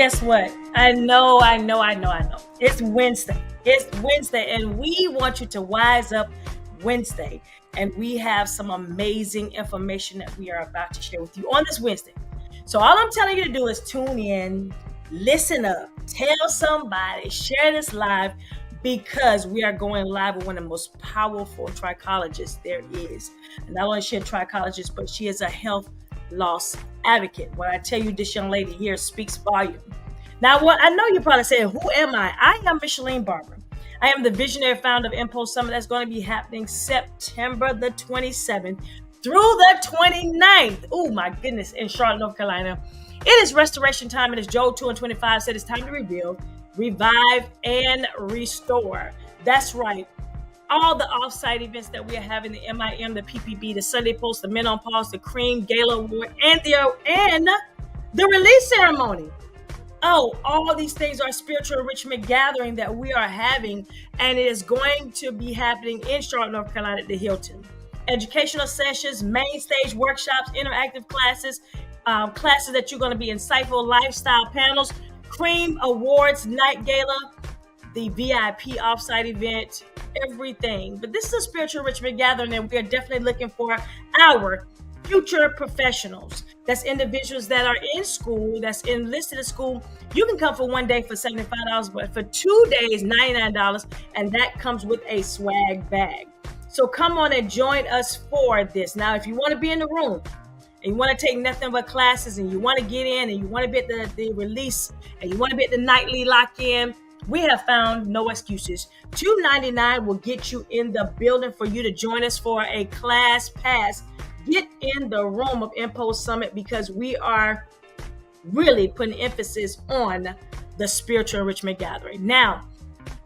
guess what? I know. It's Wednesday. And we want you to wise up Wednesday. And we have some amazing information that we are about to share with you on this Wednesday. So all I'm telling you to do is tune in, listen up, tell somebody, share this live, because we are going live with one of the most powerful trichologists there is. And not only is she a trichologist, but she is a health loss advocate. When I tell you this young lady here speaks volume. Now, what I know you're probably saying, who am I? I am Micheline Barber. I am the visionary founder of Impulse Summit that's going to be happening September the 27th through the 29th. Oh my goodness, in Charlotte, North Carolina. It is restoration time. It is Joel 2:25 said it's time to rebuild, revive, and restore. That's right. All the offsite events that we are having, the MIM, the PPB, the Sunday Post, the Men on Pause, the Cream Gala Award, and the release ceremony. Oh, all these things are spiritual enrichment gathering that we are having, and it is going to be happening in Charlotte, North Carolina at the Hilton. Educational sessions, main stage workshops, interactive classes, classes that you're going to be insightful, lifestyle panels, Cream Awards Night Gala, the VIP offsite event, everything. But this is a spiritual enrichment gathering, and we are definitely looking for our future professionals. That's individuals that are in school, that's enlisted in school. You can come for one day for $75, but for 2 days, $99, and that comes with a swag bag. So come on and join us for this. Now, if you want to be in the room and you want to take nothing but classes, and you want to get in, and you want to be at the release, and you want to be at the nightly lock-in, we have found no excuses. $299 will get you in the building for you to join us for a class pass. Get in the room of Impulse Summit, because we are really putting emphasis on the spiritual enrichment gathering. Now,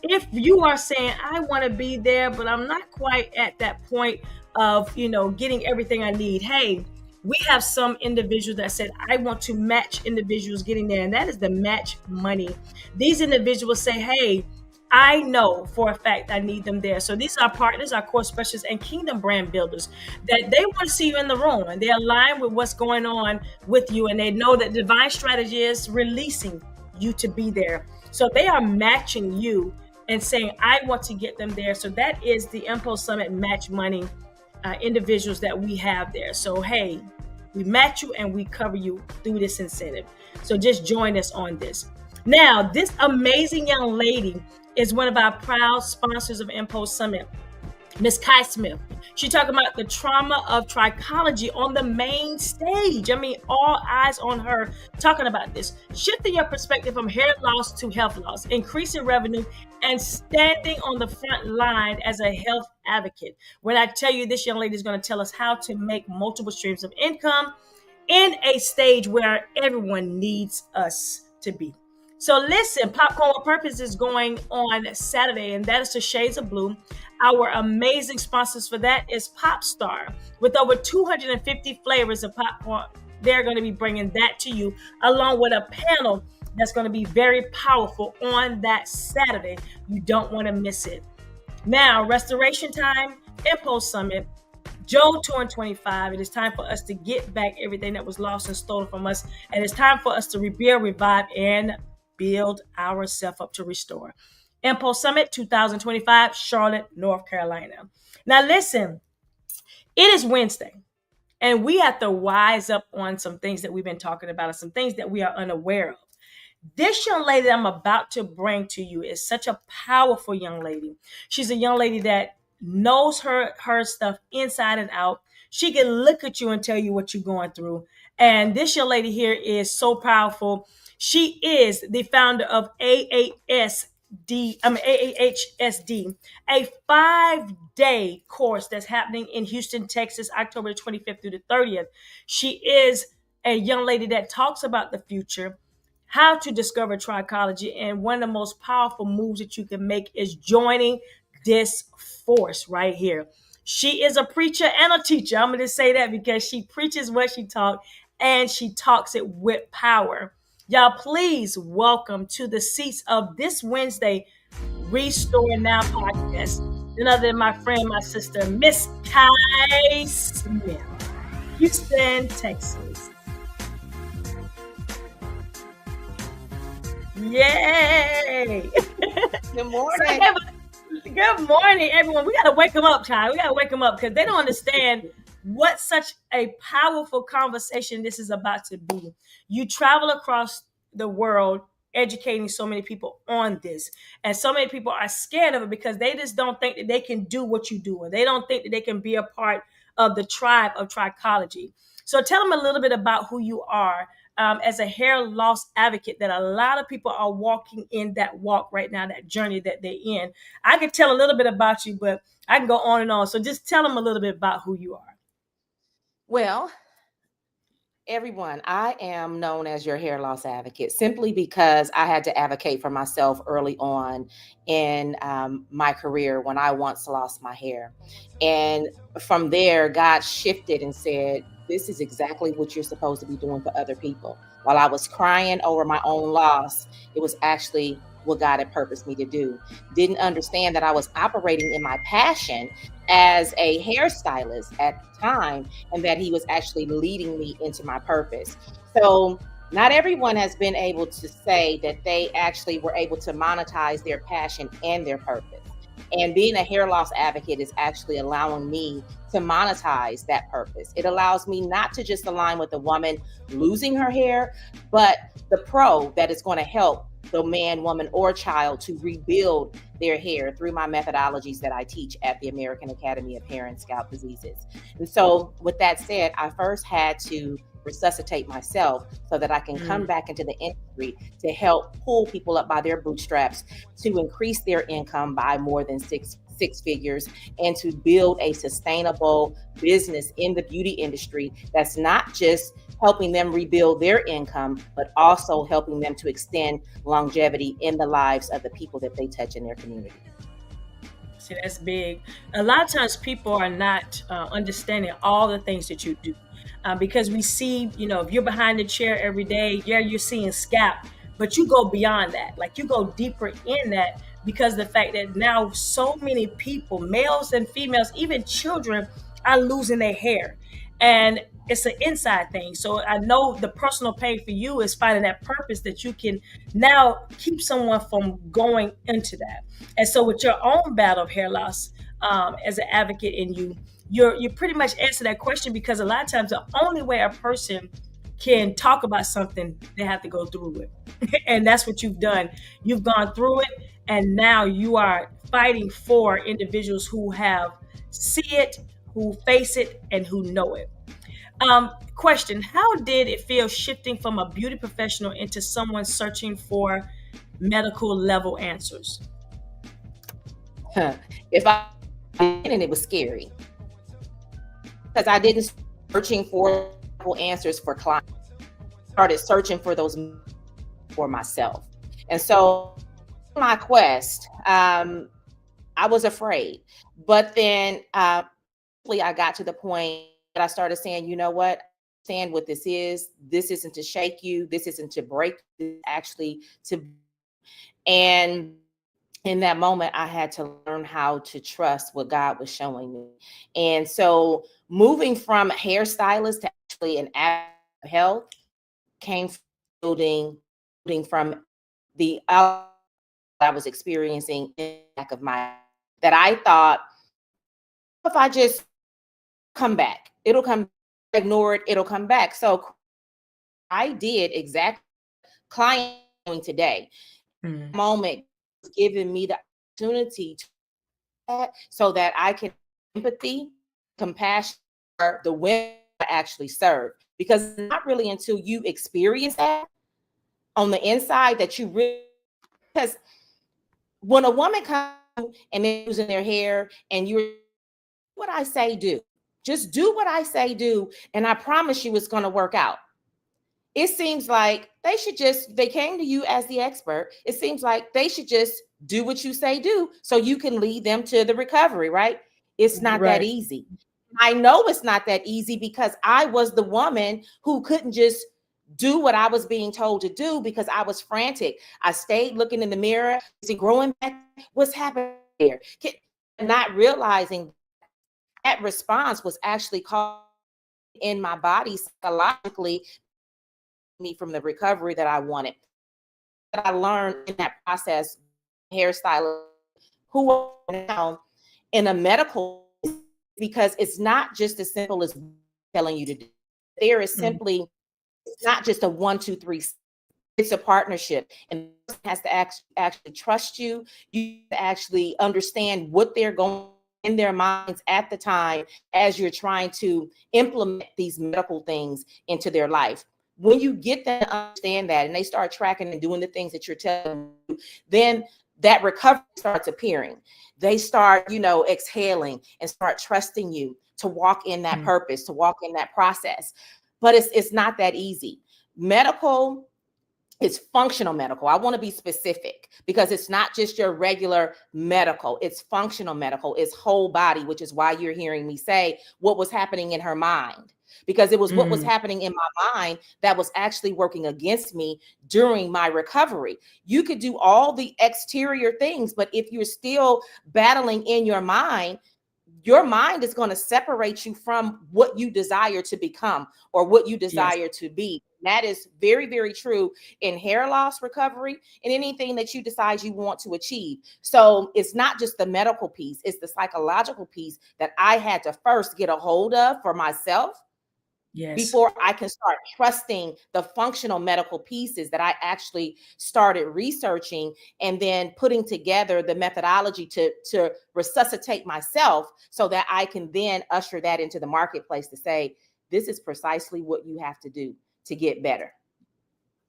if you are saying, I want to be there, but I'm not quite at that point of, getting everything I need. Hey, we have some individuals that said, I want to match individuals getting there. And that is the match money. These individuals say, hey, I know for a fact I need them there. So these are partners, our core specialists, and kingdom brand builders that they want to see you in the room, and they align with what's going on with you. And they know that divine strategy is releasing you to be there. So they are matching you and saying, I want to get them there. So that is the Impulse Summit match money individuals that we have there. So, hey, we match you and we cover you through this incentive. So just join us on this. Now, this amazing young lady is one of our proud sponsors of Impulse Summit, Miss Kai Smith. She talking about the trauma of trichology on the main stage. I mean, all eyes on her talking about this. Shifting your perspective from hair loss to health loss, increasing revenue, and standing on the front line as a health advocate. When I tell you, this young lady is going to tell us how to make multiple streams of income in a stage where everyone needs us to be. So listen, Popcorn with Purpose is going on Saturday, and that is the Shades of Blue. Our amazing sponsors for that is Popstar, with over 250 flavors of popcorn. They're going to be bringing that to you, along with a panel that's going to be very powerful on that Saturday. You don't want to miss it. Now, restoration time, Impulse Summit, Joel 2:25. It is time for us to get back everything that was lost and stolen from us, and it's time for us to rebuild, revive, and build ourselves up to restore. Impulse Summit 2025, Charlotte, North Carolina. Now listen, it is Wednesday, and we have to wise up on some things that we've been talking about, and some things that we are unaware of. This young lady that I'm about to bring to you is such a powerful young lady. She's a young lady that knows her stuff inside and out. She can look at you and tell you what you're going through. And this young lady here is so powerful. She is the founder of AAHSD, a 5-day course that's happening in Houston, Texas, October 25th through the 30th. She is a young lady that talks about the future, how to discover trichology, and one of the most powerful moves that you can make is joining this force right here. She is a preacher and a teacher. I'm going to say that because she preaches what she talks, and she talks it with power. Y'all, please welcome to the seats of this Wednesday Restore Now podcast, none other than my friend, my sister, Miss Kai Smith, Houston, Texas. Yay! Good So I morning. gave good morning, everyone. We got to wake them up, child. We got to wake them up because they don't understand what such a powerful conversation this is about to be. You travel across the world educating so many people on this, and so many people are scared of it because they just don't think that they can do what you do, and they don't think that they can be a part of the tribe of trichology. So tell them a little bit about who you are as a hair loss advocate, that a lot of people are walking in that walk right now, that journey that they're in. I could tell a little bit about you, but I can go on and on. So just tell them a little bit about who you are. Well, everyone, I am known as your hair loss advocate simply because I had to advocate for myself early on in my career when I once lost my hair. And from there, God shifted and said, this is exactly what you're supposed to be doing for other people. While I was crying over my own loss, it was actually what God had purposed me to do. Didn't understand that I was operating in my passion as a hairstylist at the time, and that He was actually leading me into my purpose. So, not everyone has been able to say that they actually were able to monetize their passion and their purpose. And being a hair loss advocate is actually allowing me to monetize that purpose. It allows me not to just align with the woman losing her hair, but the pro that is going to help the man, woman, or child to rebuild their hair through my methodologies that I teach at the American Academy of Hair and Scalp Diseases. And so, with that said, I first had to resuscitate myself so that I can come back into the industry to help pull people up by their bootstraps to increase their income by more than six figures, and to build a sustainable business in the beauty industry that's not just helping them rebuild their income, but also helping them to extend longevity in the lives of the people that they touch in their community. See, that's big. A lot of times people are not understanding all the things that you do because we see, if you're behind the chair every day, yeah, you're seeing scalp, but you go beyond that. Like you go deeper in that because the fact that now so many people, males and females, even children, are losing their hair. And it's an inside thing. So I know the personal pain for you is finding that purpose that you can now keep someone from going into that. And so, with your own battle of hair loss, as an advocate in you, you pretty much answer that question because a lot of times the only way a person can talk about something, they have to go through it, and that's what you've done. You've gone through it, and now you are fighting for individuals who have see it, who face it, and who know it. Question: how did it feel shifting from a beauty professional into someone searching for medical level answers? If I did, and it was scary because I didn't searching for answers for clients. I started searching for those for myself. And so my quest, I was afraid. But then I got to the point that I started saying, you know what? Understand what this is. This isn't to shake you. This isn't to break. This is actually to. And in that moment, I had to learn how to trust what God was showing me. And so moving from hairstylist to actually an advocate of health came from building from the I was experiencing in the back of my that I thought if I just come back, it'll come, ignore it, it'll come back. So I did exactly client doing today. Moment giving me the opportunity to so that I can empathy, compassion for the women I actually serve. Because not really until you experience that on the inside that you really, because when a woman comes and they're losing their hair and you're what I say do, just do what I say do, and I promise you it's going to work out. It seems like they came to you as the expert. It seems like they should just do what you say do so you can lead them to the recovery, right? It's not that Right. easy. I know it's not that easy because I was the woman who couldn't just do what I was being told to do because I was frantic. I stayed looking in the mirror. Is it growing back? What's happening here? Not realizing that response was actually caused in my body psychologically me from the recovery that I wanted. that I learned in that process, hairstylist, who I am now in a medical, because it's not just as simple as telling you to do. There is Mm. simply, it's not just a 1, 2, 3. It's a partnership, and the person has to actually trust you. You have to actually understand what they're going in their minds at the time as you're trying to implement these medical things into their life. When you get them to understand that and they start tracking and doing the things that you're telling them, then that recovery starts appearing. They start, exhaling and start trusting you to walk in that purpose, to walk in that process. But it's not that easy. Medical, it's functional medical. I want to be specific because it's not just your regular medical. It's functional medical. It's whole body, which is why you're hearing me say what was happening in her mind, because it was what was happening in my mind that was actually working against me during my recovery. You could do all the exterior things, but if you're still battling in your mind is going to separate you from what you desire to become or what you desire Yes. to be. That is very, very true in hair loss recovery and anything that you decide you want to achieve. So it's not just the medical piece, it's the psychological piece that I had to first get a hold of for myself Yes. before I can start trusting the functional medical pieces that I actually started researching and then putting together the methodology to resuscitate myself so that I can then usher that into the marketplace to say, this is precisely what you have to do to get better.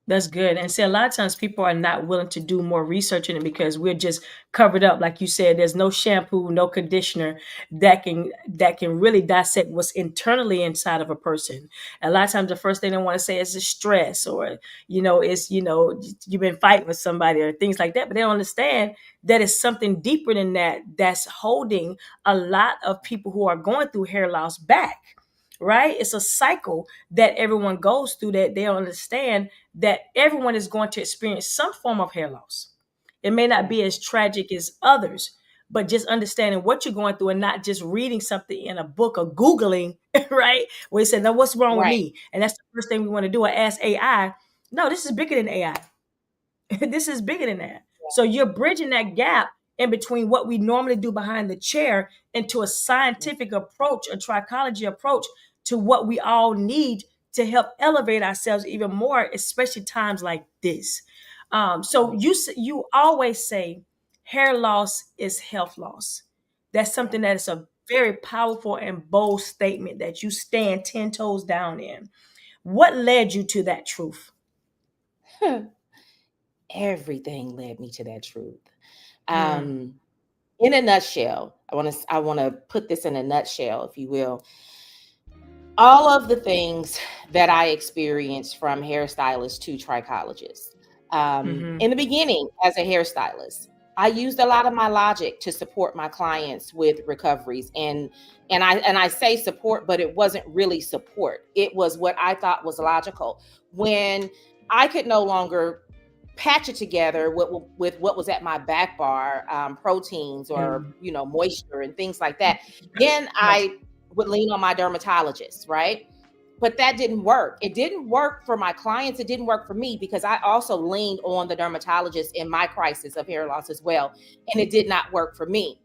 That's good. And see, a lot of times people are not willing to do more research in it because we're just covered up. Like you said, there's no shampoo, no conditioner that can really dissect what's internally inside of a person. A lot of times the first thing they want to say is the stress, or, it's, you've been fighting with somebody or things like that. But they don't understand that it's something deeper than that that's holding a lot of people who are going through hair loss back. Right? It's a cycle that everyone goes through that they don't understand that everyone is going to experience some form of hair loss. It may not be as tragic as others, but just understanding what you're going through and not just reading something in a book or Googling, right? Where you say, now what's wrong with Right. me? And that's the first thing we want to do, or ask AI. No, this is bigger than AI. This is bigger than that. So you're bridging that gap in between what we normally do behind the chair into a scientific approach, a trichology approach to what we all need to help elevate ourselves even more, especially times like this. So you always say hair loss is health loss. That's something that is a very powerful and bold statement that you stand 10 toes down in. What led you to that truth? Everything led me to that truth. Mm, In a nutshell, I want to put this in a nutshell, if you will. All of the things that I experienced from hairstylist to trichologist. hmm In the beginning, as a hairstylist, I used a lot of my logic to support my clients with recoveries, and I say support, but it wasn't really support. It was what I thought was logical. When I could no longer patch it together with what was at my back bar, proteins or moisture and things like that, then Yes. I would lean on my dermatologist, right? But that didn't work. It didn't work for my clients. It didn't work for me because I also leaned on the dermatologist in my crisis of hair loss as well. And it did not work for me.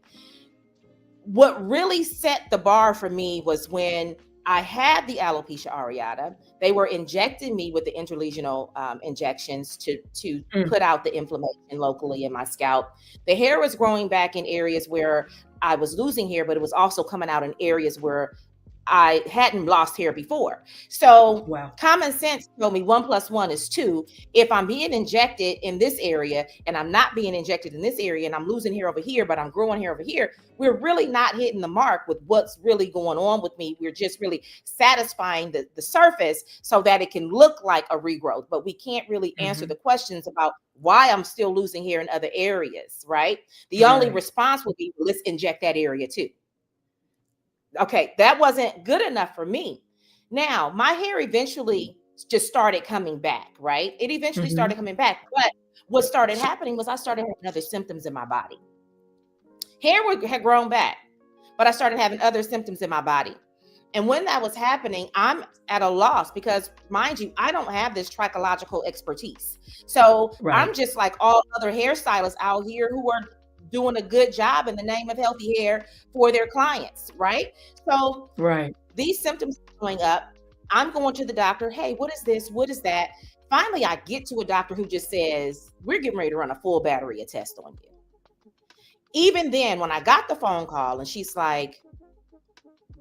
What really set the bar for me was when I had the alopecia areata. They were injecting me with the intralesional injections to Mm. put out the inflammation locally in my scalp. The hair was growing back in areas where I was losing hair, but it was also coming out in areas where I hadn't lost hair before. So Wow. common sense told me 1 + 1 is 2. If I'm being injected in this area and I'm not being injected in this area and I'm losing hair over here, but I'm growing hair over here, we're really not hitting the mark with what's really going on with me. We're just really satisfying the surface so that it can look like a regrowth, but we can't really answer hmm the questions about why I'm still losing hair in other areas, right? The only Right. response would be, let's inject that area too. Okay, that wasn't good enough for me. Now, my hair eventually just started coming back, right? It eventually started hmm coming back. But what started happening was I started having other symptoms in my body. Had grown back, but I started having other symptoms in my body. And when that was happening, I'm at a loss because, mind you, I don't have this trichological expertise. So Right. I'm just like all other hairstylists out here who are doing a good job in the name of healthy hair for their clients, right? So Right. these symptoms are going up. I'm going to the doctor. Hey, what is this? What is that? Finally, I get to a doctor who just says, we're getting ready to run a full battery of tests on you. Even then, when I got the phone call and she's like,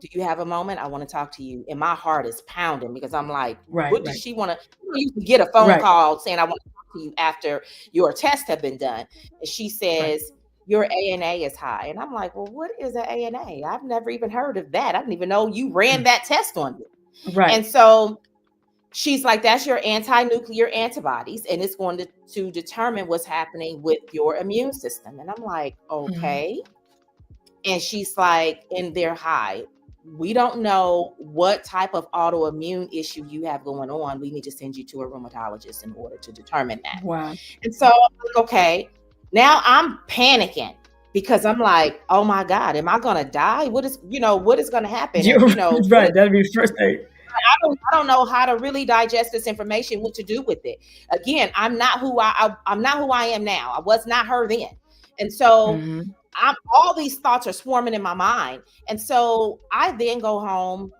do you have a moment? I want to talk to you. And my heart is pounding because I'm like, Right. what does Right. she want to? You can get a phone Right. call saying, I want to talk to you after your tests have been done. And she Right. says, your ANA is high. And I'm like, well, what is an ANA? I've never even heard of that. I didn't even know you ran that test on me. Right. And so she's like, that's your anti-nuclear antibodies, and it's going to determine what's happening with your immune system. And I'm like, okay. And she's like, and they're high. We don't know what type of autoimmune issue you have going on. We need to send you to a rheumatologist in order to determine that. Wow. And so I'm like, okay, now I'm panicking because I'm like, oh my God, am I going to die? What is going to happen? And, Right. That'd be the first thing. I don't know how to really digest this information, what to do with it. Again, I'm not who I am now. I was not her then. And so all these thoughts are swarming in my mind. And so I then go home.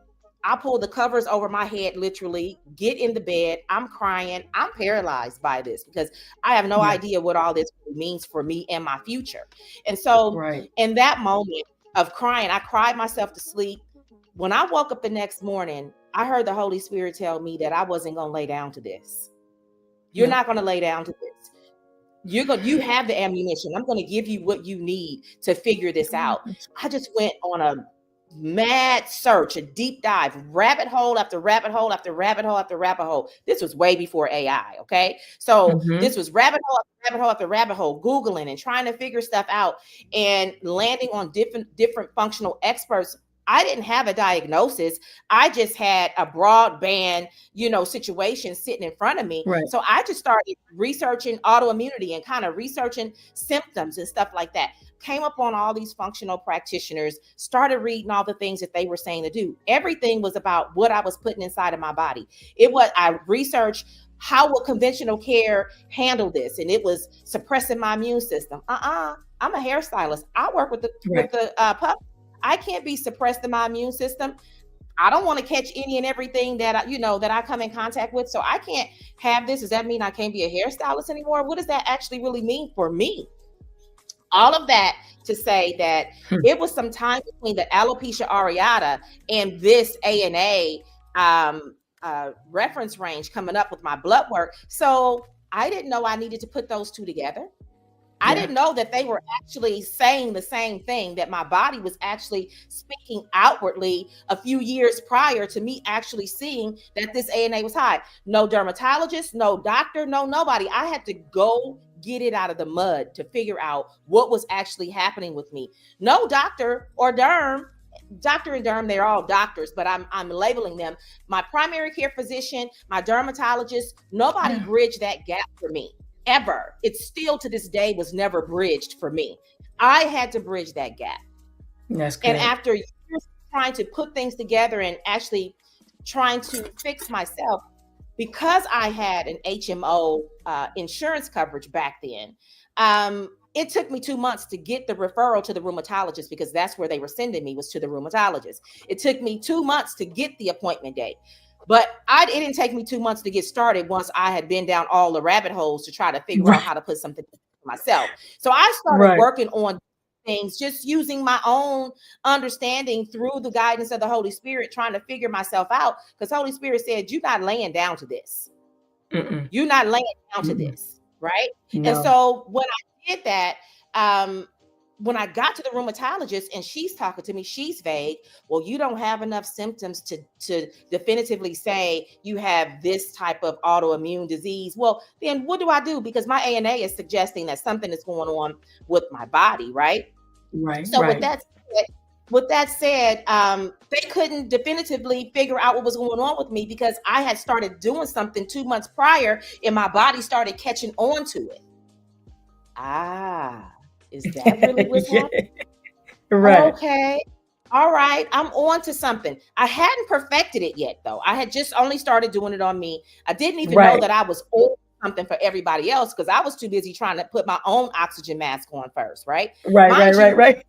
I pull the covers over my head, literally get in the bed. I'm crying. I'm paralyzed by this because I have no idea what all this means for me and my future. And so in that moment of crying, I cried myself to sleep. When I woke up the next morning, I heard the Holy Spirit tell me that I wasn't going to lay down to this. You're not going to lay down to this. You have the ammunition. I'm going to give you what you need to figure this out. I just went on a mad search, a deep dive, rabbit hole after rabbit hole after rabbit hole after rabbit hole. This was way before AI. Okay. So this was rabbit hole after rabbit hole after rabbit hole, Googling and trying to figure stuff out and landing on different functional experts. I didn't have a diagnosis. I just had a broadband, situation sitting in front of me. Right. So I just started researching autoimmunity and kind of researching symptoms and stuff like that. Came up on all these functional practitioners, started reading all the things that they were saying to do. Everything was about what I was putting inside of my body. I researched how will conventional care handle this? And it was suppressing my immune system. I'm a hairstylist. I work with the pup. I can't be suppressed in my immune system. I don't want to catch any and everything that I come in contact with. So I can't have this. Does that mean I can't be a hairstylist anymore? What does that actually really mean for me? All of that to say that it was some time between the alopecia areata and this ANA reference range coming up with my blood work. So I didn't know I needed to put those two together. I didn't know that they were actually saying the same thing, that my body was actually speaking outwardly a few years prior to me actually seeing that this ANA was high. No dermatologist, no doctor, no nobody. I had to go get it out of the mud to figure out what was actually happening with me. No doctor or derm. Doctor and derm, they're all doctors, but I'm labeling them. My primary care physician, my dermatologist, nobody bridged that gap for me. Ever. It still to this day was never bridged for me. I had to bridge that gap. That's good. And after years trying to put things together and actually trying to fix myself, because I had an HMO insurance coverage back then, it took me 2 months to get the referral to the rheumatologist, because that's where they were sending me, was to the rheumatologist. It took me 2 months to get the appointment date. But it didn't take me 2 months to get started once I had been down all the rabbit holes to try to figure out how to put something for myself. So I started working on things, just using my own understanding through the guidance of the Holy Spirit, trying to figure myself out, because Holy Spirit said, you're not laying down to this. You're not laying down to this, right? No. And so when I did that, when I got to the rheumatologist and she's talking to me, she's vague. Well, you don't have enough symptoms to definitively say you have this type of autoimmune disease. Well, then what do I do? Because my ANA is suggesting that something is going on with my body, right? Right. So with that said, they couldn't definitively figure out what was going on with me, because I had started doing something 2 months prior and my body started catching on to it. Is that really what's happening? Right. Okay. all right, I'm on to something. I hadn't perfected it yet, though. I had just only started doing it on me. I didn't even know Right. that I was on something for everybody else because I was too busy trying to put my own oxygen mask on first, right? Right, right, Mind right, you, right.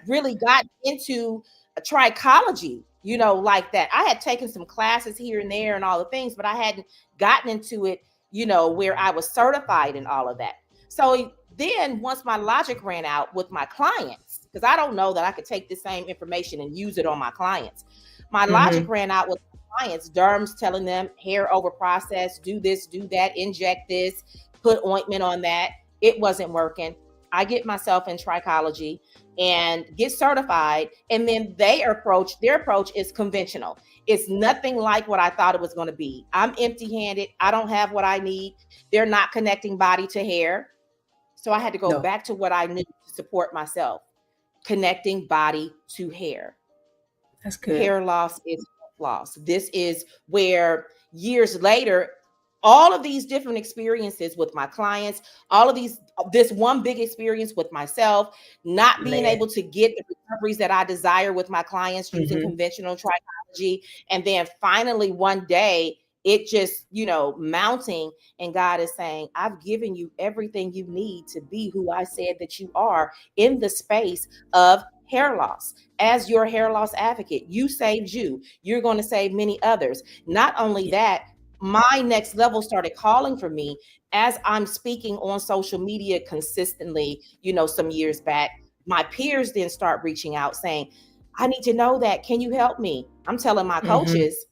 really got into trichology, like that. I had taken some classes here and there and all the things, but I hadn't gotten into it, where I was certified and all of that. So then once my logic ran out with my clients, because I don't know that I could take the same information and use it on my clients. My logic ran out with my clients, derms telling them hair over process, do this, do that, inject this, put ointment on that. It wasn't working. I get myself in trichology and get certified, and then their approach is conventional. It's nothing like what I thought it was going to be. I'm empty-handed. I don't have what I need. They're not connecting body to hair. So I had to go back to what I knew to support myself, connecting body to hair. That's good. Hair loss is loss. This is where years later, all of these different experiences with my clients, this one big experience with myself, not being able to get the recoveries that I desire with my clients using conventional trichology. And then finally one day it just, mounting, and God is saying, I've given you everything you need to be who I said that you are in the space of hair loss. As your hair loss advocate, you saved you. You're going to save many others. Not only that, my next level started calling for me as I'm speaking on social media consistently, some years back. My peers then start reaching out saying, I need to know that. Can you help me? I'm telling my coaches,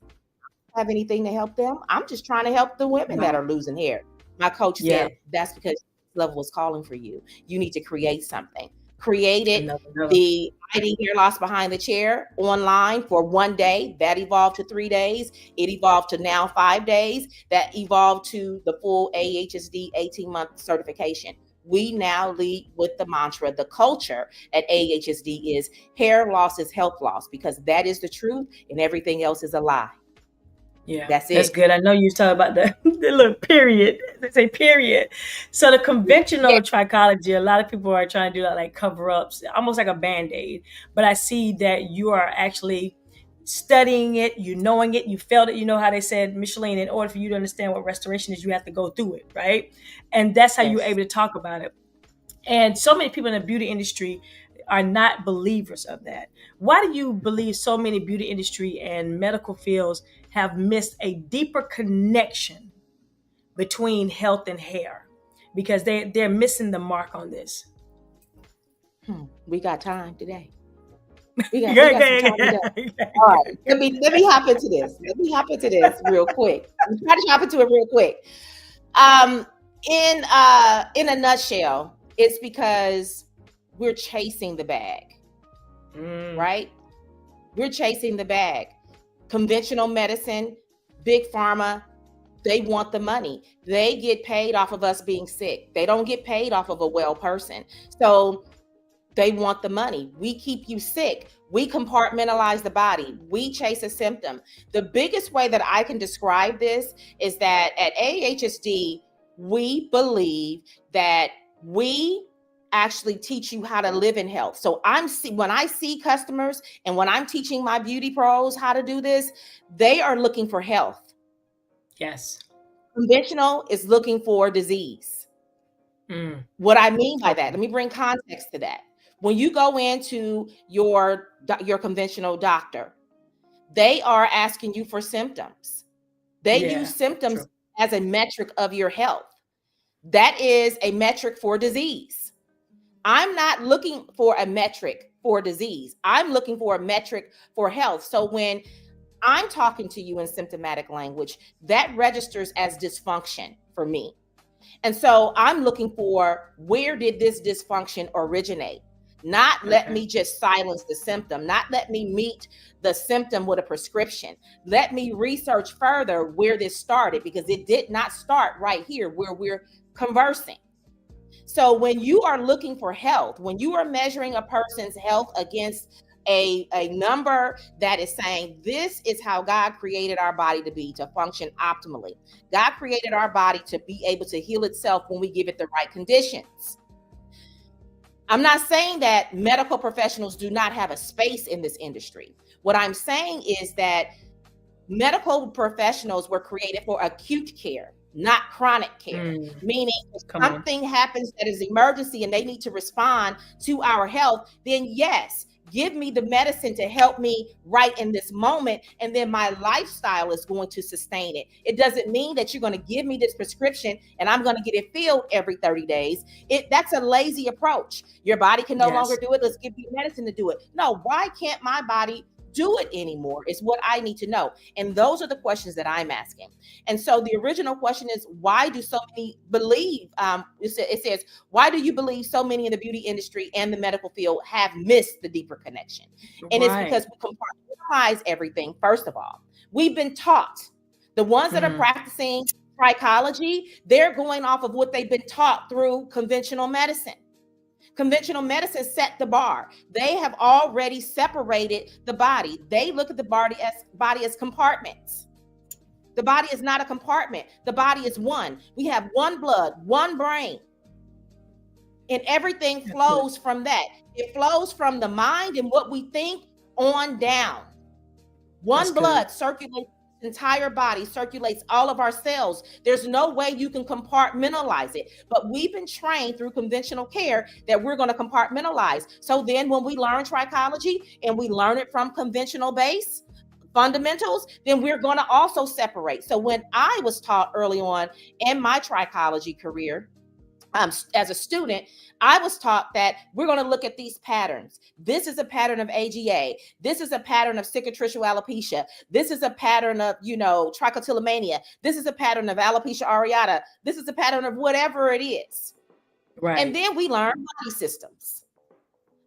have anything to help them. I'm just trying to help the women that are losing hair. My coach said, that's because level was calling for you. You need to create something. Created the hiding hair loss behind the chair online for 1 day. That evolved to 3 days. It evolved to now 5 days. That evolved to the full AHSD 18-month certification. We now lead with the mantra, the culture at AHSD is hair loss is health loss, because that is the truth and everything else is a lie. Yeah, that's good. I know you talk about the little period. They say period. So the conventional trichology, a lot of people are trying to do that, like cover ups, almost like a Band-Aid. But I see that you are actually studying it, knowing it, you felt it. You know how they said, Micheline, in order for you to understand what restoration is, you have to go through it, right? And that's how you're able to talk about it. And so many people in the beauty industry are not believers of that. Why do you believe so many beauty industry and medical fields have missed a deeper connection between health and hair? Because they're missing the mark on this. We got time today. We got some time today. All right, let me hop into this. Let me hop into this real quick. I'm trying to hop into it real quick. In a nutshell, it's because we're chasing the bag, right? We're chasing the bag. Conventional medicine, big pharma, they want the money. They get paid off of us being sick. They don't get paid off of a well person. So they want the money. We keep you sick. We compartmentalize the body. We chase a symptom. The biggest way that I can describe this is that at AHSD, we believe that we actually teach you how to live in health. So when I see customers and when I'm teaching my beauty pros how to do this, they are looking for health. Yes. Conventional is looking for disease. What I mean by that, let me bring context to that. When you go into your conventional doctor, they are asking you for symptoms. They use symptoms as a metric of your health. That is a metric for disease. I'm not looking for a metric for disease. I'm looking for a metric for health. So when I'm talking to you in symptomatic language, that registers as dysfunction for me. And so I'm looking for, where did this dysfunction originate? Not let me just silence the symptom, not let me meet the symptom with a prescription. Let me research further where this started, because it did not start right here where we're conversing. So when you are looking for health, when you are measuring a person's health against a number that is saying, this is how God created our body to be, to function optimally. God created our body to be able to heal itself when we give it the right conditions. I'm not saying that medical professionals do not have a space in this industry. What I'm saying is that medical professionals were created for acute care, not chronic care. Meaning if something happens that is emergency and they need to respond to our health, then yes, give me the medicine to help me right in this moment, and then my lifestyle is going to sustain it. It doesn't mean that you're going to give me this prescription and I'm going to get it filled every 30 days. That's a lazy approach. Your body can no longer do it. Let's give you medicine to do it. No, why can't my body do it anymore is what I need to know. And those are the questions that I'm asking. And so the original question is, why do so many believe, it says, why do you believe so many in the beauty industry and the medical field have missed the deeper connection? And it's because we compartmentalize everything. First of all, we've been taught, the ones that are practicing trichology, they're going off of what they've been taught through conventional medicine. Conventional medicine set the bar. They have already separated the body. They look at the body as compartments. The body is not a compartment. The body is one. We have one blood, one brain. And everything flows from that. It flows from the mind and what we think on down. One blood circulates the entire body, circulates all of our cells. There's no way you can compartmentalize it. But we've been trained through conventional care that we're going to compartmentalize. So then when we learn trichology and we learn it from conventional base fundamentals, then we're going to also separate. So when I was taught early on in my trichology career, as a student, I was taught that we're going to look at these patterns. This is a pattern of AGA. This is a pattern of cicatricial alopecia. This is a pattern of, trichotillomania. This is a pattern of alopecia areata. This is a pattern of whatever it is. Right. And then we learn body systems.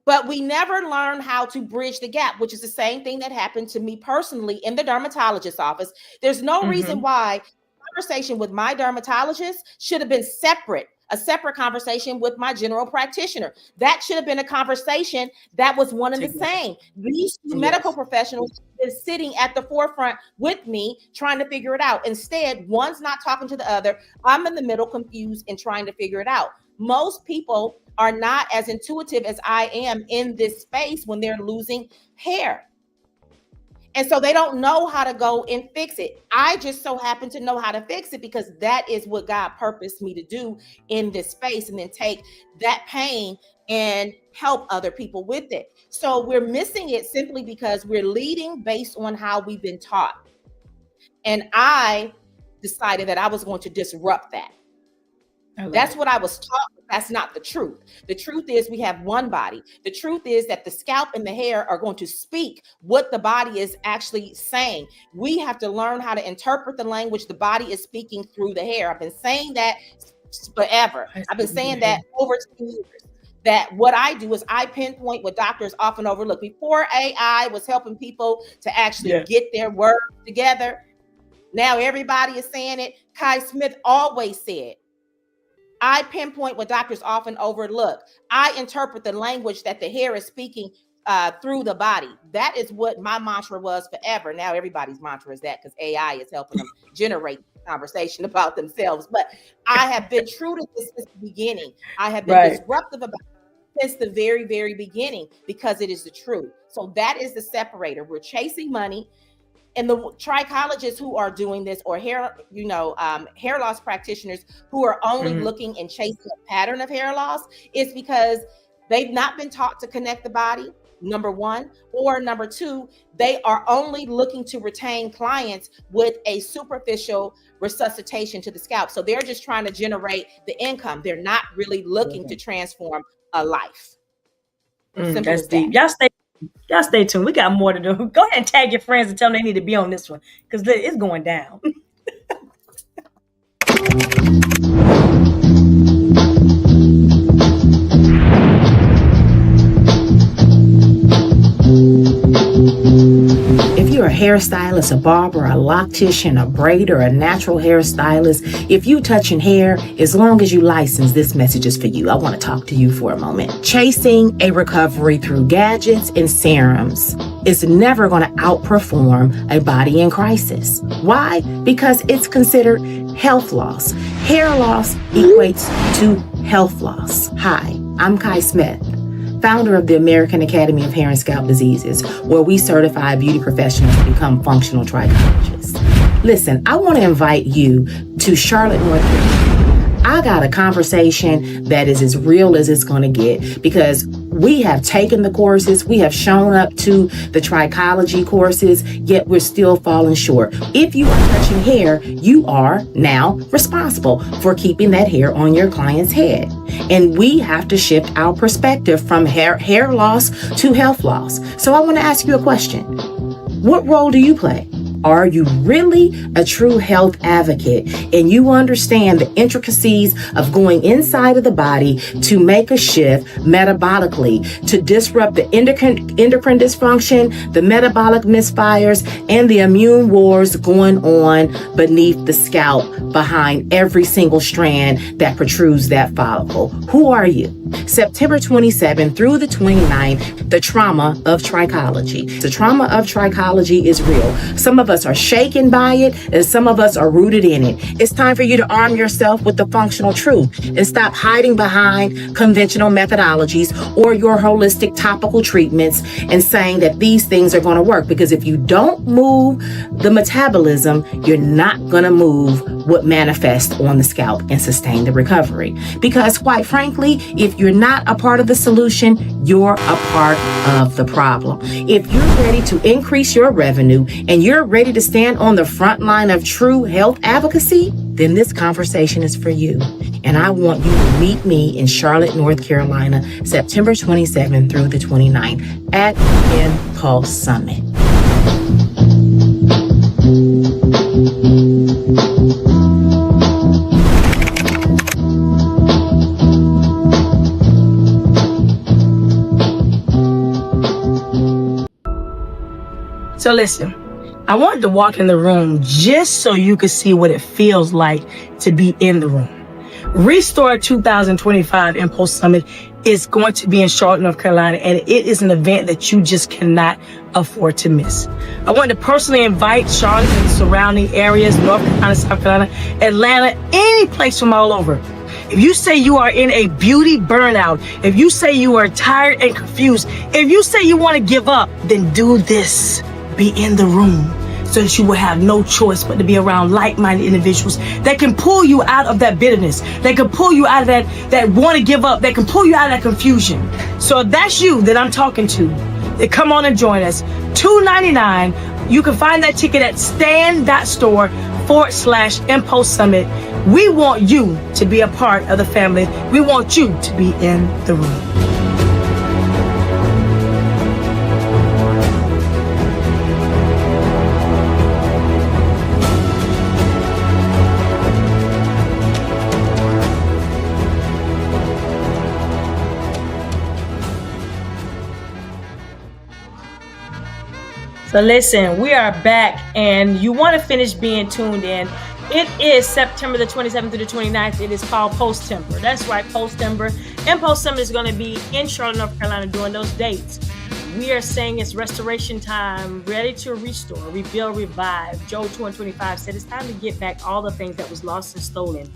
But we never learn how to bridge the gap, which is the same thing that happened to me personally in the dermatologist's office. There's no reason why conversation with my dermatologist should have been separate. A separate conversation with my general practitioner. That should have been a conversation that was one and the same. These two medical professionals are sitting at the forefront with me trying to figure it out. Instead, one's not talking to the other. I'm in the middle, confused and trying to figure it out. Most people are not as intuitive as I am in this space when they're losing hair. And so they don't know how to go and fix it. I just so happen to know how to fix it because that is what God purposed me to do in this space, and then take that pain and help other people with it. So we're missing it simply because we're leading based on how we've been taught. And I decided that I was going to disrupt that. That's what I was taught. That's not the truth. The truth is we have one body. The truth is that the scalp and the hair are going to speak what the body is actually saying. We have to learn how to interpret the language the body is speaking through the hair. I've been saying that forever. I've been saying that over 10 years. That what I do is I pinpoint what doctors often overlook. Before AI was helping people to actually get their words together, now everybody is saying it. Kai Smith always said, I pinpoint what doctors often overlook. I interpret the language that the hair is speaking through the body. That is what my mantra was forever. Now everybody's mantra is that because AI is helping them generate conversation about themselves. But I have been true to this since the beginning. I have been disruptive about it since the very, very beginning because it is the truth. So that is the separator. We're chasing money. And the trichologists who are doing this, or hair loss practitioners who are only looking and chasing a pattern of hair loss, is because they've not been taught to connect the body, number one, or number two, they are only looking to retain clients with a superficial resuscitation to the scalp. So they're just trying to generate the income. They're not really looking to transform a life. That's deep. Y'all stay tuned. We got more to do. Go ahead and tag your friends and tell them they need to be on this one because it's going down. If you're a hairstylist, a barber, a loctician, a braider, a natural hairstylist, if you touching hair, as long as you license, this message is for you. I want to talk to you for a moment. Chasing a recovery through gadgets and serums is never going to outperform a body in crisis. Why? Because it's considered health loss. Hair loss equates to health loss. Hi, I'm Kai Smith. founder of the American Academy of Hair and Scalp Diseases, where we certify beauty professionals to become functional trichologists. Listen, I want to invite you to Charlotte, North Carolina. I got a conversation that is as real as it's going to get, because we have taken the courses, we have shown up to the trichology courses, yet we're still falling short. If you are touching hair, you are now responsible for keeping that hair on your client's head. And we have to shift our perspective from hair loss to health loss. So I want to ask you a question. What role do you play? Are you really a true health advocate and you understand the intricacies of going inside of the body to make a shift metabolically, to disrupt the endocrine dysfunction, the metabolic misfires, and the immune wars going on beneath the scalp behind every single strand that protrudes that follicle? Who are you? September 27th through the 29th, the trauma of trichology. The trauma of trichology is real. Some of us are shaken by it, and some of us are rooted in it. It's time for you to arm yourself with the functional truth and stop hiding behind conventional methodologies or your holistic topical treatments and saying that these things are going to work. Because if you don't move the metabolism, you're not going to move what manifests on the scalp and sustain the recovery. Because quite frankly, if you're not a part of the solution, you're a part of the problem. If you're ready to increase your revenue and you're ready to stand on the front line of true health advocacy, then this conversation is for you. And I want you to meet me in Charlotte, North Carolina, September 27th through the 29th at Impulse Summit. So listen, I wanted to walk in the room just so you could see what it feels like to be in the room. Restore 2025 Impulse Summit is going to be in Charlotte, North Carolina, and it is an event that you just cannot afford to miss. I want to personally invite Charlotte and surrounding areas, North Carolina, South Carolina, Atlanta, any place from all over. If you say you are in a beauty burnout, if you say you are tired and confused, if you say you want to give up, then do this. Be in the room so that you will have no choice but to be around like-minded individuals that can pull you out of that bitterness, that can pull you out of that want to give up, that can pull you out of that confusion. So if that's you that I'm talking to, then come on and join us. $2.99. You can find that ticket at stand.store/Impulse Summit. We want you to be a part of the family. We want you to be in the room. So listen, we are back, and you want to finish being tuned in. It is September the 27th through the 29th. It is called Post-Timber. That's right, Post-Timber. Impulse Summit is going to be in Charlotte, North Carolina during those dates. We are saying it's restoration time, ready to restore, rebuild, revive. Joel 2:25 said it's time to get back all the things that was lost and stolen.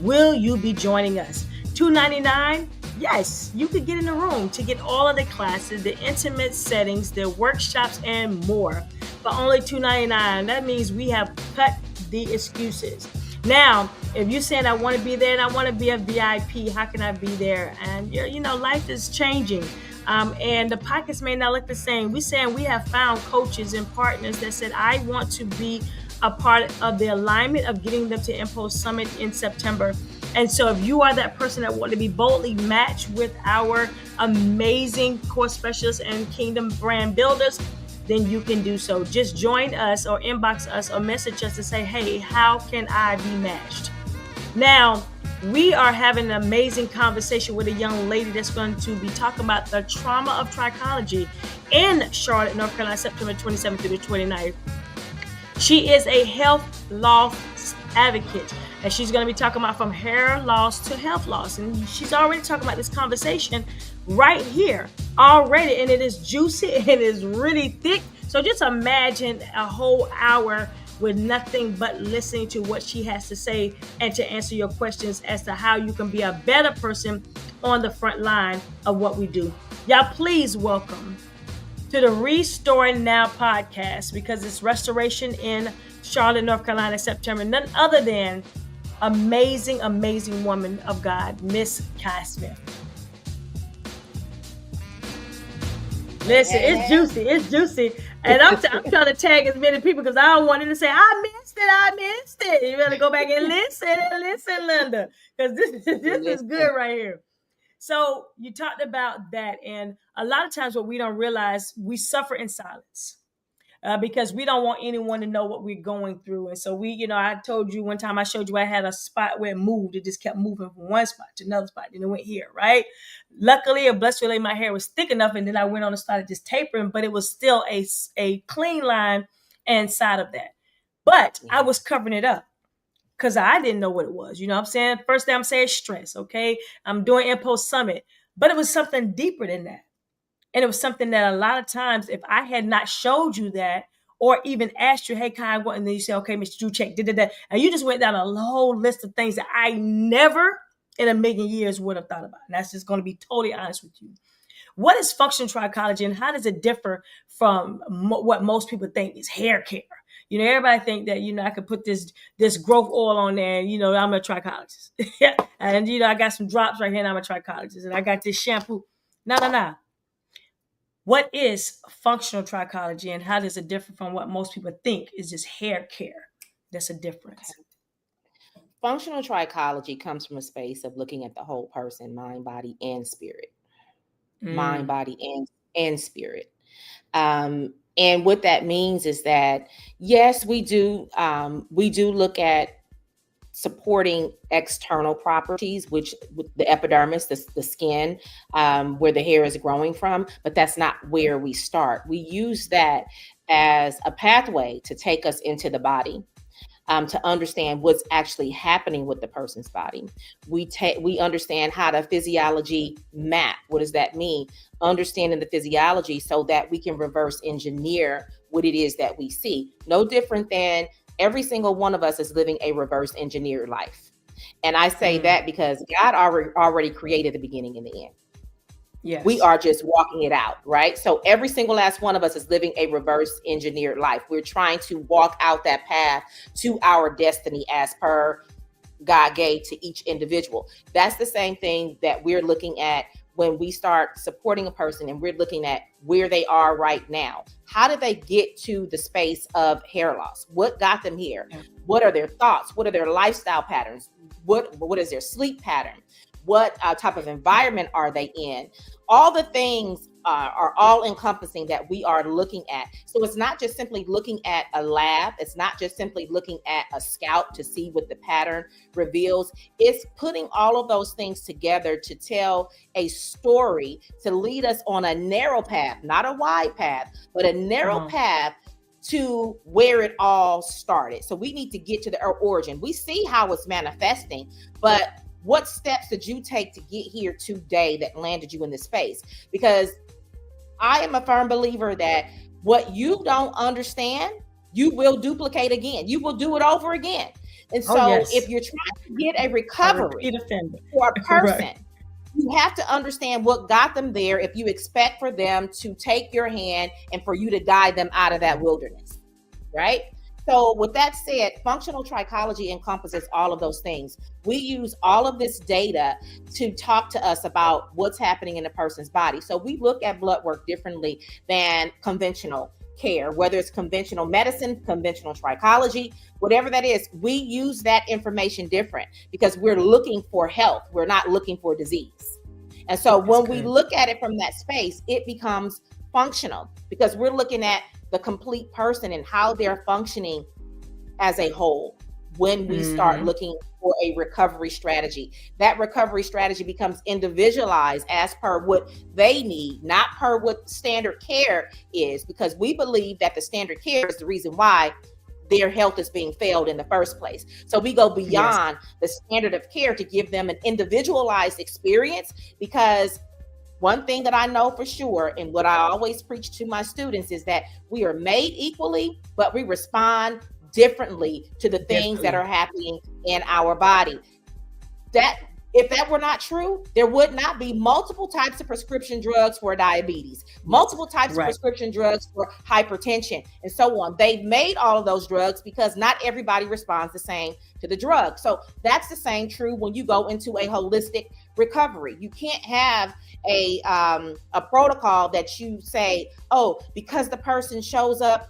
Will you be joining us? $2.99? Yes, you could get in the room to get all of the classes, the intimate settings, the workshops, and more for only $2.99. That means we have cut the excuses. Now, if you're saying I want to be there and I want to be a VIP, how can I be there? And life is changing. And the pockets may not look the same. We're saying we have found coaches and partners that said, I want to be a part of the alignment of getting them to Impulse Summit in September. And so if you are that person that want to be boldly matched with our amazing course specialists and kingdom brand builders, then you can do so. Just join us or inbox us or message us to say, hey, how can I be matched? Now, we are having an amazing conversation with a young lady that's going to be talking about the trauma of trichology in Charlotte, North Carolina, September 27th through the 29th. She is a health loss advocate, and she's going to be talking about from hair loss to health loss. And she's already talking about this conversation right here already, and it is juicy and it is really thick. So just imagine a whole hour with nothing but listening to what she has to say and to answer your questions as to how you can be a better person on the front line of what we do. Y'all, please welcome to the Restoring Now podcast, because it's restoration in Charlotte, North Carolina, September. None other than amazing, amazing woman of God, Miss Kai Smith. Listen, it's juicy. It's juicy. And I'm trying to tag as many people because I don't want them to say, I missed it. You better go back and listen, Linda, because this is good right here. So you talked about that. And a lot of times what we don't realize, we suffer in silence. Because we don't want anyone to know what we're going through. And so I told you one time, I showed you I had a spot where it moved. It just kept moving from one spot to another spot. Then it went here, right? Luckily, or blessedly, my hair was thick enough. And then I went on and started just tapering, but it was still a clean line inside of that. But I was covering it up because I didn't know what it was. You know what I'm saying? First thing I'm saying, stress, okay? I'm doing Impulse Summit. But it was something deeper than that. And it was something that a lot of times, if I had not showed you that, or even asked you, hey, Kai, what? And then you say, okay, Mr. Drew, check, and you just went down a whole list of things that I never in a million years would have thought about. And that's just going to be totally honest with you. What is functional trichology, and how does it differ from what most people think is hair care? Everybody think that, I could put this growth oil on there and, I'm a trichologist. And, I got some drops right here and I'm a trichologist. And I got this shampoo. No. What is functional trichology, and how does it differ from what most people think is just hair care? That's a difference. Functional trichology comes from a space of looking at the whole person, mind, body, and spirit. Mind, body, and spirit. And what that means is that, yes, we do look at supporting external properties, which the epidermis, the skin, where the hair is growing from, but that's not where we start. We use that as a pathway to take us into the body, to understand what's actually happening with the person's body. We understand how the physiology map. What does that mean? Understanding the physiology so that we can reverse engineer what it is that we see. No different than every single one of us is living a reverse engineered life. And I say that because God already created the beginning and the end. Yes. We are just walking it out, right? So every single last one of us is living a reverse engineered life. We're trying to walk out that path to our destiny as per God gave to each individual. That's the same thing that we're looking at when we start supporting a person, and we're looking at where they are right now. How did they get to the space of hair loss? What got them here? What are their thoughts? What are their lifestyle patterns? What is their sleep pattern? What type of environment are they in? All the things are all encompassing that we are looking at. So it's not just simply looking at a lab. It's not just simply looking at a scalp to see what the pattern reveals. It's putting all of those things together to tell a story, to lead us on a narrow path, not a wide path, but a narrow path to where it all started. So we need to get to the origin. We see how it's manifesting, but what steps did you take to get here today that landed you in this space? Because I am a firm believer that what you don't understand, you will duplicate again. You will do it over again. And so if you're trying to get a recovery for a person, you have to understand what got them there if you expect for them to take your hand and for you to guide them out of that wilderness, right? So with that said, functional trichology encompasses all of those things. We use all of this data to talk to us about what's happening in a person's body. So we look at blood work differently than conventional care, whether it's conventional medicine, conventional trichology, whatever that is. We use that information different because we're looking for health. We're not looking for disease. And so when we look at it from that space, it becomes functional because we're looking at the complete person and how they're functioning as a whole. When we start looking for a recovery strategy, that recovery strategy becomes individualized as per what they need, not per what standard care is, because we believe that the standard care is the reason why their health is being failed in the first place. So we go beyond the standard of care to give them an individualized experience, because one thing that I know for sure, and what I always preach to my students, is that we are made equally, but we respond differently to the things that are happening in our body. That If that were not true, there would not be multiple types of prescription drugs for diabetes, multiple types of prescription drugs for hypertension, and so on. They've made all of those drugs because not everybody responds the same to the drug. So that's the same true when you go into a holistic recovery. You can't have a protocol that you say, oh, because the person shows up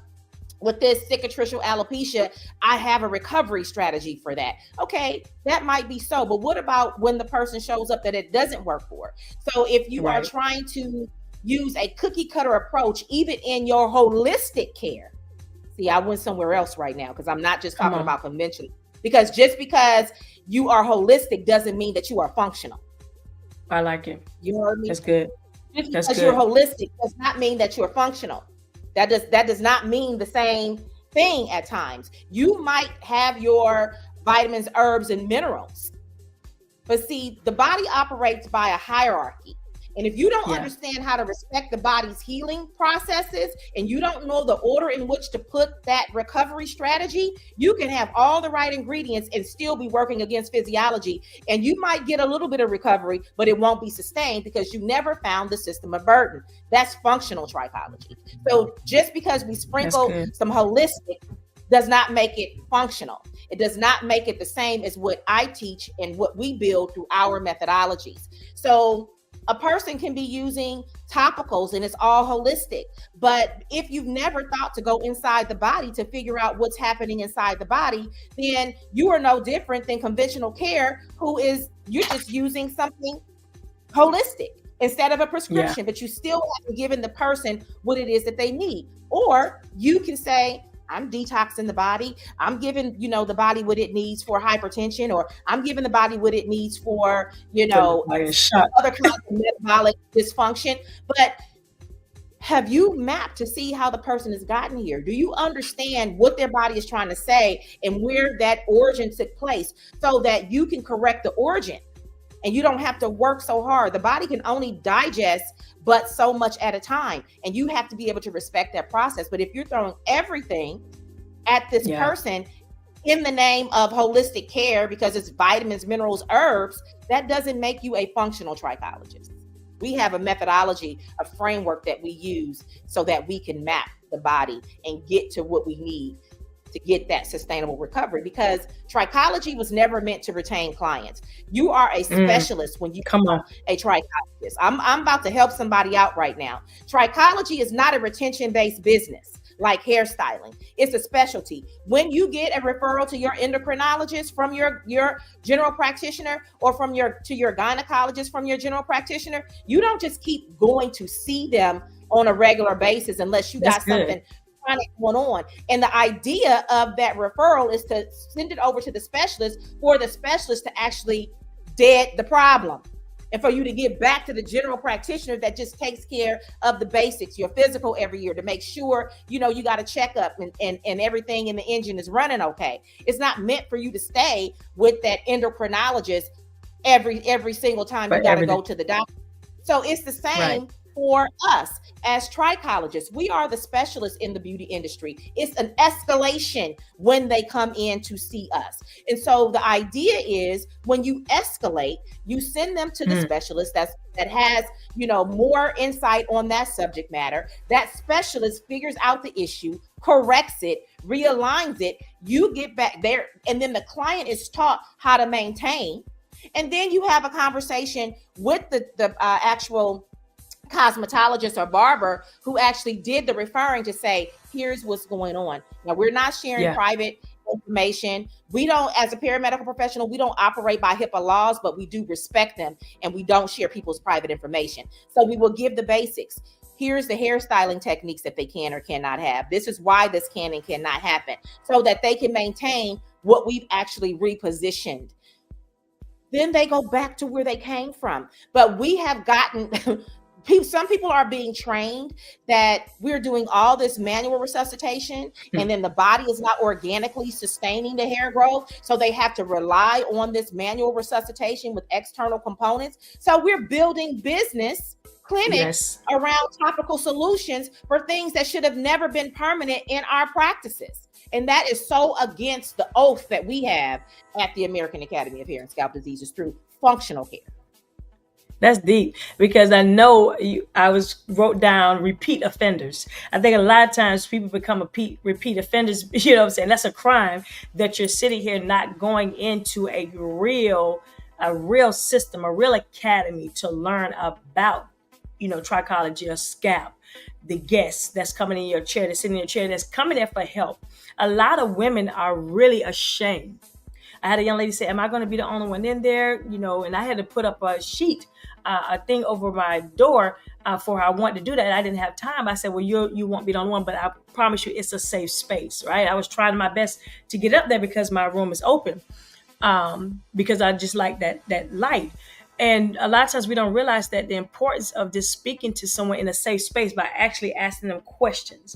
with this cicatricial alopecia, I have a recovery strategy for that. Okay, that might be so, but what about when the person shows up that it doesn't work for? So if you are trying to use a cookie cutter approach, even in your holistic care, see, I went somewhere else right now because I'm not just talking about conventional, because just because you are holistic doesn't mean that you are functional. I like it. You heard me? That's good. Just because you're holistic does not mean that you're functional. That does not mean the same thing at times. You might have your vitamins, herbs, and minerals. But see, the body operates by a hierarchy. And if you don't understand how to respect the body's healing processes, and you don't know the order in which to put that recovery strategy, you can have all the right ingredients and still be working against physiology. And you might get a little bit of recovery, but it won't be sustained because you never found the system of burden. That's functional trichology. So just because we sprinkle some holistic does not make it functional. It does not make it the same as what I teach and what we build through our methodologies. So a person can be using topicals and it's all holistic. But if you've never thought to go inside the body to figure out what's happening inside the body, then you are no different than conventional care, you're just using something holistic instead of a prescription, but you still haven't given the person what it is that they need. Or you can say, I'm detoxing the body. I'm giving, the body what it needs for hypertension, or I'm giving the body what it needs for, other kinds of metabolic dysfunction. But have you mapped to see how the person has gotten here? Do you understand what their body is trying to say and where that origin took place so that you can correct the origin and you don't have to work so hard? The body can only digest but so much at a time. And you have to be able to respect that process. But if you're throwing everything at this person in the name of holistic care because it's vitamins, minerals, herbs, that doesn't make you a functional trichologist. We have a methodology, a framework that we use so that we can map the body and get to what we need to get that sustainable recovery, because trichology was never meant to retain clients. You are a specialist when you become a trichologist. I'm about to help somebody out right now. Trichology is not a retention-based business like hairstyling. It's a specialty. When you get a referral to your endocrinologist from your general practitioner, or to your gynecologist from your general practitioner, you don't just keep going to see them on a regular basis unless you got something going on. And the idea of that referral is to send it over to the specialist for the specialist to actually dead the problem, and for you to get back to the general practitioner that just takes care of the basics, your physical every year, to make sure you got a checkup and everything in the engine is running okay. It's not meant for you to stay with that endocrinologist every single time you got to go to the doctor. So it's the same for us as trichologists. We are the specialists in the beauty industry. It's an escalation when they come in to see us. And so the idea is, when you escalate, you send them to the specialist that has, more insight on that subject matter. That specialist figures out the issue, corrects it, realigns it. You get back there, and then the client is taught how to maintain. And then you have a conversation with the actual cosmetologist or barber who actually did the referring to say, here's what's going on. Now, we're not sharing private information. We don't, as a paramedical professional, we don't operate by HIPAA laws, but we do respect them, and we don't share people's private information. So we will give the basics. Here's the hairstyling techniques that they can or cannot have. This is why this can and cannot happen, so that they can maintain what we've actually repositioned. Then they go back to where they came from. But we have gotten some people are being trained that we're doing all this manual resuscitation, and then the body is not organically sustaining the hair growth. So they have to rely on this manual resuscitation with external components. So we're building business clinics around topical solutions for things that should have never been permanent in our practices. And that is so against the oath that we have at the American Academy of Hair and Scalp Diseases through functional hair. That's deep, because I know wrote down repeat offenders. I think a lot of times people become repeat offenders. You know what I'm saying? That's a crime, that you're sitting here not going into a real system, a real academy to learn about, trichology or scalp. The guest that's coming in your chair, that's sitting in your chair, that's coming there for help. A lot of women are really ashamed. I had a young lady say, am I going to be the only one in there? And I had to put up a sheet, a thing over my door for her. I wanted to do that. I didn't have time. I said, well, you won't be the only one, but I promise you it's a safe space, right? I was trying my best to get up there because my room is open, because I just like that light. And a lot of times we don't realize that the importance of just speaking to someone in a safe space by actually asking them questions.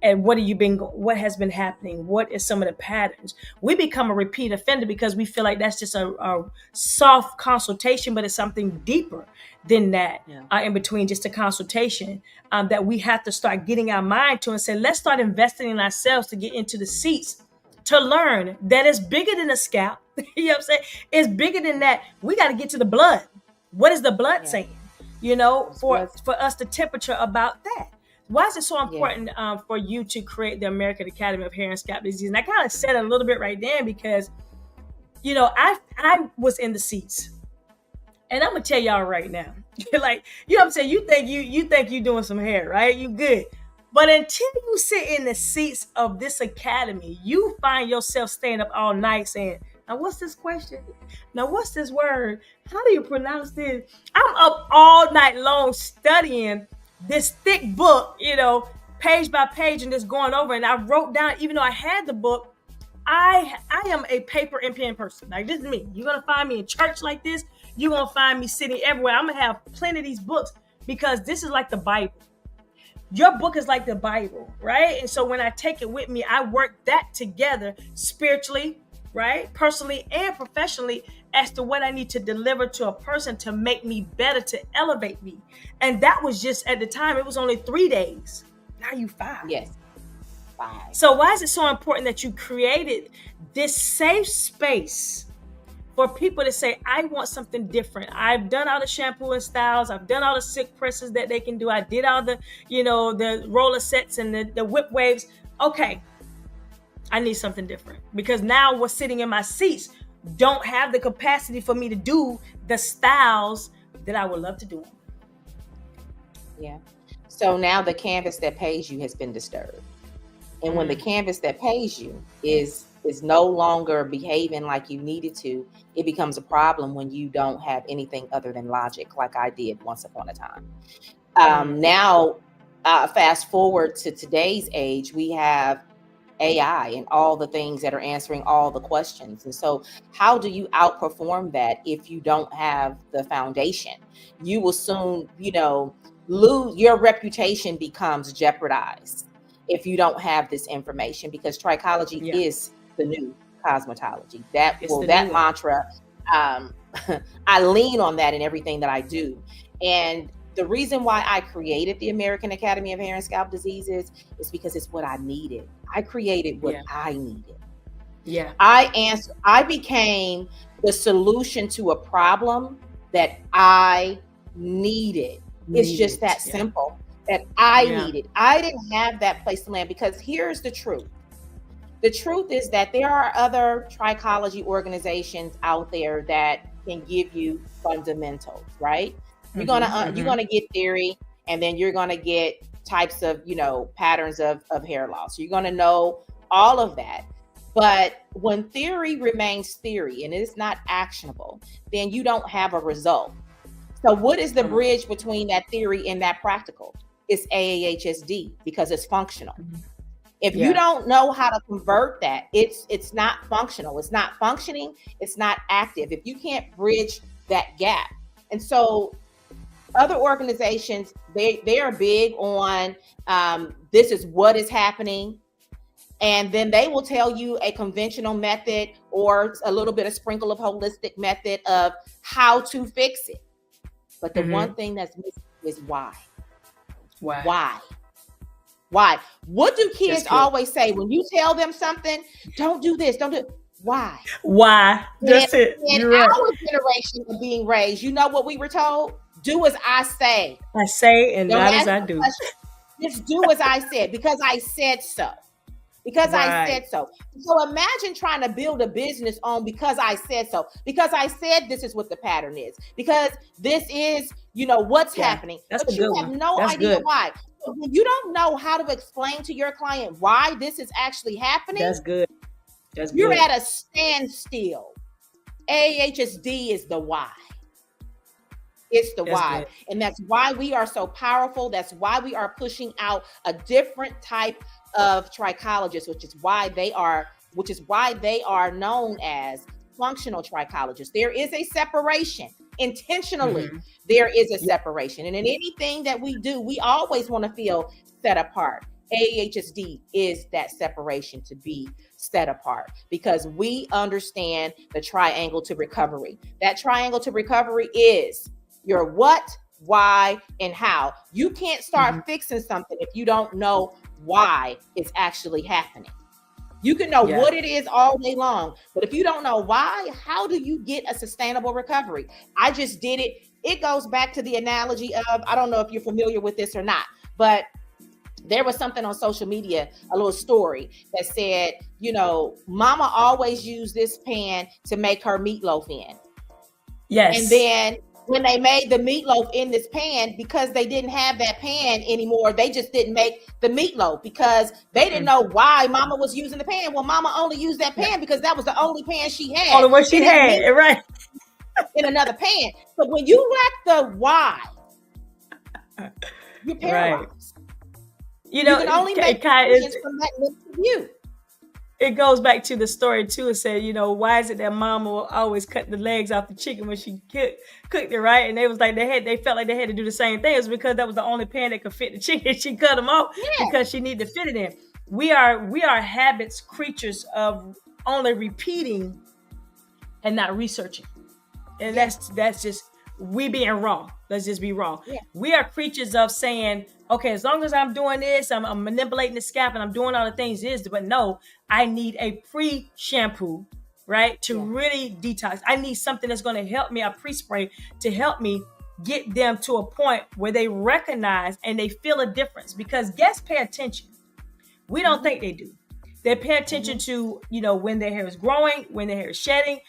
And what has been happening? What is some of the patterns? We become a repeat offender because we feel like that's just a soft consultation, but it's something deeper than that. In between just a consultation, that we have to start getting our mind to and say, let's start investing in ourselves to get into the seats, to learn that it's bigger than a scalp. You know what I'm saying? It's bigger than that. We got to get to the blood. What is the blood saying? For us, the temperature about that. Why is it so important for you to create the American Academy of Hair and Scalp Disease? And I kind of said it a little bit right then because, I was in the seats. And I'm going to tell y'all right now, like, you know what I'm saying? You think you doing some hair, right? You good. But until you sit in the seats of this academy, you find yourself staying up all night saying, now what's this question? Now what's this word? How do you pronounce this? I'm up all night long studying this thick book, page by page, and just going over. And I wrote down, even though I had the book, I am a paper and pen person. Like, this is me. You're going to find me in church like this. You're going to find me sitting everywhere. I'm going to have plenty of these books because this is like the Bible. Your book is like the Bible, right? And so when I take it with me, I work that together spiritually, right? Personally and professionally, as to what I need to deliver to a person to make me better, to elevate me. And that was just, at the time, it was only 3 days. Now you 5. Yes. 5. So why is it so important that you created this safe space for people to say, I want something different? I've done all the shampoo and styles. I've done all the silk presses that they can do. I did all the, the roller sets and the whip waves. Okay. I need something different, because now what's sitting in my seats don't have the capacity for me to do the styles that I would love to do. Yeah. So now the canvas that pays you has been disturbed. And when the canvas that pays you is no longer behaving like you needed to, it becomes a problem when you don't have anything other than logic, like I did once upon a time. Now, fast forward to today's age, we have AI and all the things that are answering all the questions. And so how do you outperform that if you don't have the foundation? You will soon, lose. Your reputation becomes jeopardized if you don't have this information, because trichology is the new cosmetology. That mantra, I lean on that in everything that I do. And the reason why I created the American Academy of Hair and Scalp Diseases is because it's what I needed. I created what I needed. Yeah. I became the solution to a problem that I needed. It's just that simple, that I needed. I didn't have that place to land, because here's the truth. The truth is that there are other trichology organizations out there that can give you fundamentals, right? You're gonna get theory, and then you're gonna get types of, patterns of hair loss. You're gonna know all of that. But when theory remains theory and it is not actionable, then you don't have a result. So what is the bridge between that theory and that practical? It's AAHSD, because it's functional. If you don't know how to convert that, it's not functional. It's not functioning. It's not active. If you can't bridge that gap. And so other organizations, they are big on this is what is happening. And then they will tell you a conventional method or a little bit of sprinkle of holistic method of how to fix it. But the one thing that's missing is why. Why? What do kids always say when you tell them something? Don't do this. Don't do it. Why? Why? That's it. In You're right. our generation of being raised, you know what we were told? Do as I say. I say and Don't not as ask I the do. question. Just do as I said, because I said so. Because I Right. said so. So imagine trying to build a business on because I said so. Because I said this is what the pattern is. Because this is, what's Yeah, happening. that's But a you good have one. no That's idea good. why. So when you don't know how to explain to your client why this is actually happening, That's good. That's you're good. at a standstill. AHSD is the why. It's the That's why. good. And that's why we are so powerful. That's why we are pushing out a different type of trichologists, which is why they are known as functional trichologists. There is a separation. Intentionally, Mhm. there is a Yeah. separation. And in anything that we do, we always want to feel set apart. AHSD is that separation, to be set apart, because we understand the triangle to recovery. That triangle to recovery is your what, why, and how. You can't start fixing something if you don't know why it's actually happening. You can know Yeah. what it is all day long, but if you don't know why, how do you get a sustainable recovery? I just did it. It goes back to the analogy of, I don't know if you're familiar with this or not, but there was something on social media, a little story that said, mama always used this pan to make her meatloaf in. Yes. And then when they made the meatloaf in this pan, because they didn't have that pan anymore, they just didn't make the meatloaf because they didn't know why mama was using the pan. Well, mama only used that pan because that was the only pan she had. All the what she had, right? In another pan. So when you lack the why, you're paralyzed. Right. You can only make decisions from that limited view. It goes back to the story too. It said, why is it that mama will always cut the legs off the chicken when she cooked it, right? And they was like, they felt like they had to do the same thing. It was because that was the only pan that could fit the chicken. She cut them off because she needed to fit it in. We are habits creatures of only repeating and not researching. And that's just we being raw. Let's just be raw. Yeah. We are creatures of saying, okay, as long as I'm doing this, I'm manipulating the scalp and I'm doing all the things it is, but no, I need a pre-shampoo, right? To really detox. I need something that's going to help me, a pre-spray to help me get them to a point where they recognize and they feel a difference, because guests pay attention. We don't think they do. They pay attention to, when their hair is growing, when their hair is shedding,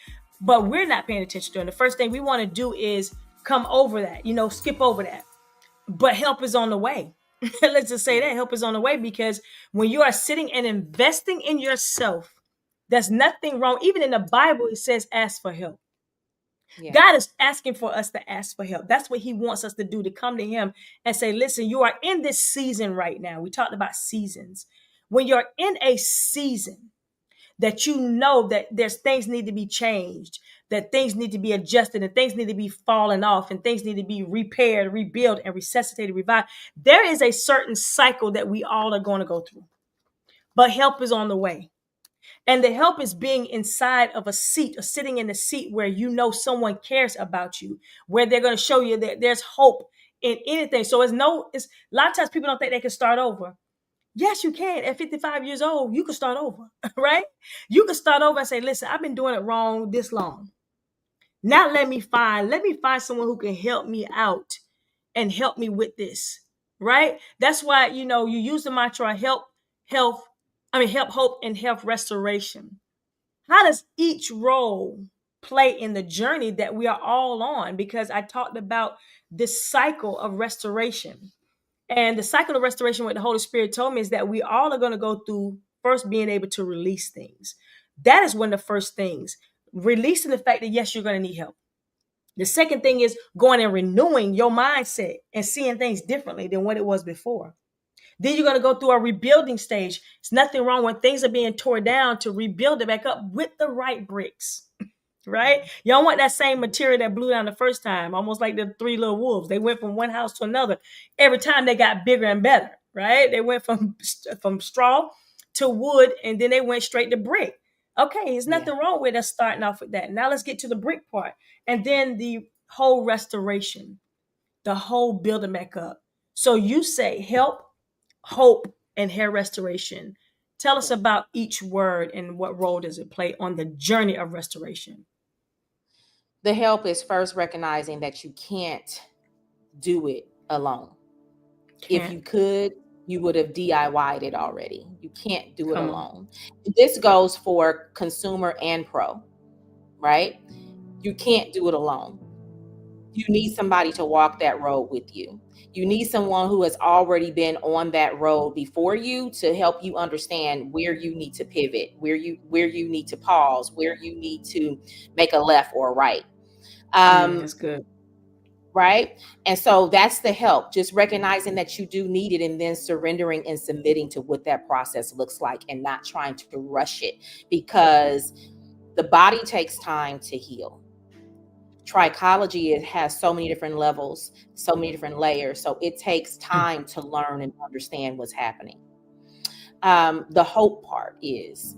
but we're not paying attention to it. And the first thing we want to do is come over that, skip over that. But help is on the way. Let's just say that help is on the way, because when you are sitting and investing in yourself, there's nothing wrong. Even in the Bible, it says ask for help. Yeah. God is asking for us to ask for help. That's what he wants us to do, to come to him and say, listen, you are in this season right now. We talked about seasons. When you're in a season that you know that there's things need to be changed, that things need to be adjusted, and things need to be falling off, and things need to be repaired, rebuilt, and resuscitated, revived. There is a certain cycle that we all are going to go through. But help is on the way. And the help is being inside of a seat, or sitting in a seat where someone cares about you, where they're going to show you that there's hope in anything. So it's a lot of times people don't think they can start over. Yes, you can. At 55 years old, you can start over, right? You can start over and say, listen, I've been doing it wrong this long. Now let me find someone who can help me out and help me with this, right? That's why, you use the mantra help, hope, and health restoration. How does each role play in the journey that we are all on? Because I talked about this cycle of restoration. And the cycle of restoration, what the Holy Spirit told me, is that we all are going to go through first being able to release things. That is one of the first things. Releasing the fact that, yes, you're going to need help. The second thing is going and renewing your mindset and seeing things differently than what it was before. Then you're going to go through a rebuilding stage. It's nothing wrong when things are being torn down to rebuild it back up with the right bricks. Right? You don't want that same material that blew down the first time, almost like the three little wolves. They went from one house to another. Every time they got bigger and better, right? They went from straw to wood, and then they went straight to brick. Okay, there's nothing wrong with us starting off with that. Now let's get to the brick part. And then the whole restoration, the whole building back up. So you say help, hope, and hair restoration Tell us about each word and what role does it play on the journey of restoration. The help is first recognizing that you can't do it alone. If you could, you would have DIY'd it already. You can't do it alone. This goes for consumer and pro, right? You can't do it alone. You need somebody to walk that road with you. You need someone who has already been on that road before you to help you understand where you need to pivot, where you need to pause, where you need to make a left or a right. That's good. Right? And so that's the help, just recognizing that you do need it and then surrendering and submitting to what that process looks like and not trying to rush it, because the body takes time to heal. Trichology, it has so many different levels, so many different layers. So it takes time to learn and understand what's happening. The hope part is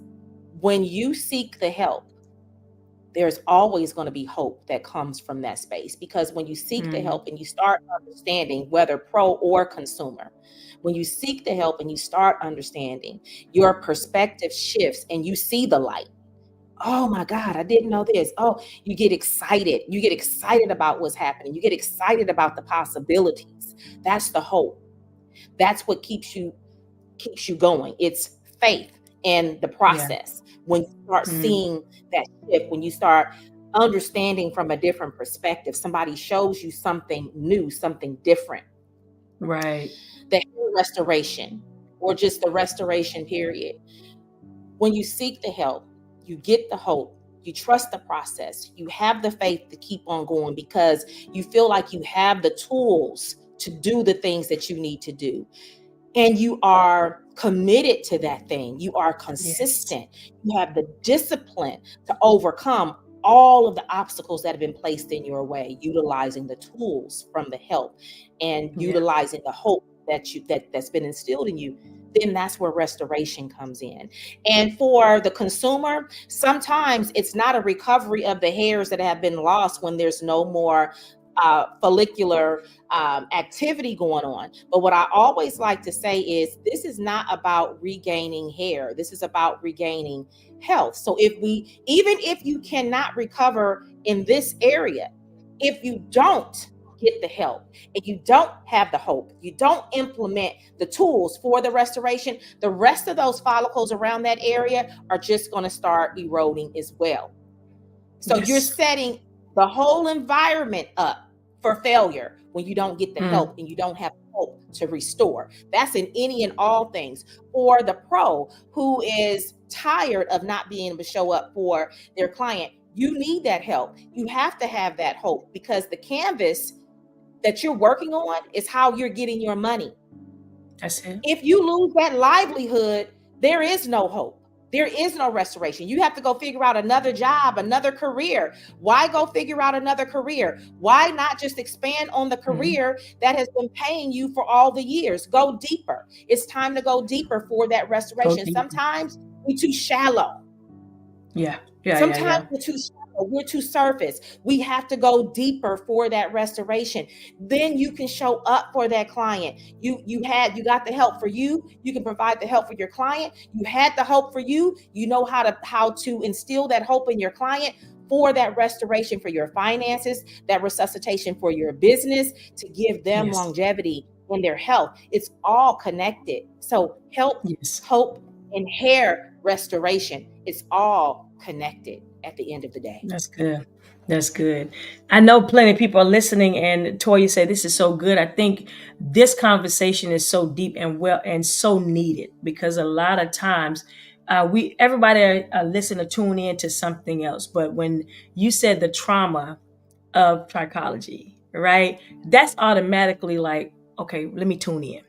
when you seek the help, there's always going to be hope that comes from that space, because when you seek the help and you start understanding, whether pro or consumer, when you seek the help and you start understanding, your perspective shifts and you see the light. Oh my God, I didn't know this. Oh, you get excited. You get excited about what's happening. You get excited about the possibilities. That's the hope. That's what keeps you going. It's faith in the process. When you start seeing that shift, when you start understanding from a different perspective, somebody shows you something new, something different. Right. The restoration, or just the restoration period. When you seek the help, you get the hope, you trust the process, you have the faith to keep on going because you feel like you have the tools to do the things that you need to do. And you are committed to that thing. You are consistent. Yes. You have the discipline to overcome all of the obstacles that have been placed in your way, utilizing the tools from the help and utilizing the hope that's been instilled in you. Then that's where restoration comes in. And for the consumer, sometimes it's not a recovery of the hairs that have been lost when there's no more follicular activity going on. But what I always like to say is this is not about regaining hair. This is about regaining health. So even if you cannot recover in this area, if you don't get the help and you don't have the hope, you don't implement the tools for the restoration, the rest of those follicles around that area are just going to start eroding as well. So you're setting the whole environment up for failure when you don't get the help and you don't have hope to restore. That's in any and all things. Or the pro who is tired of not being able to show up for their client, you need that help. You have to have that hope, because the canvas that you're working on is how you're getting your money. That's it. If you lose that livelihood, there is no hope. There is no restoration. You have to go figure out another job, another career. Why go figure out another career? Why not just expand on the career that has been paying you for all the years? Go deeper. It's time to go deeper for that restoration. Sometimes we're too shallow. Sometimes we're too shallow. We're too surface. We have to go deeper for that restoration. Then you can show up for that client. You got the help for you. You can provide the help for your client. You had the hope for you. You know how to instill that hope in your client for that restoration for your finances, that resuscitation for your business, to give them longevity in their health. It's all connected. So help, hope, and hair restoration, it's all connected at the end of the day. That's good. That's good. I know plenty of people are listening, and Toya said this is so good. I think this conversation is so deep and so needed, because a lot of times everybody listen or tune in to something else. But when you said the trauma of trichology, right, that's automatically like, okay, let me tune in.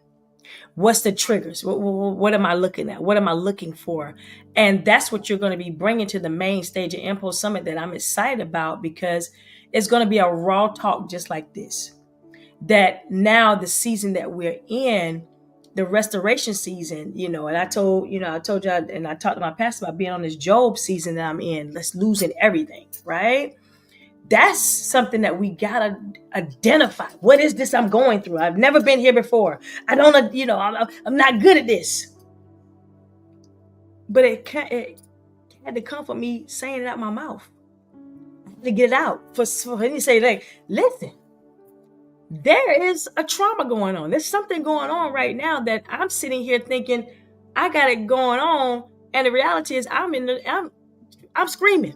What's the triggers? What am I looking at? What am I looking for? And that's what you're going to be bringing to the main stage of Impulse Summit that I'm excited about, because it's going to be a raw talk just like this. That now the season that we're in, the restoration season, and I told y'all, and I talked to my pastor about being on this Job season that I'm in. Let's losing everything, right? That's something that we gotta identify. What is this I'm going through? I've never been here before. I don't, I'm not good at this. but it had to come from me saying it out my mouth. I had to get it out for him to say, like, listen, there is a trauma going on. There's something going on right now that I'm sitting here thinking I got it going on, and the reality is I'm screaming.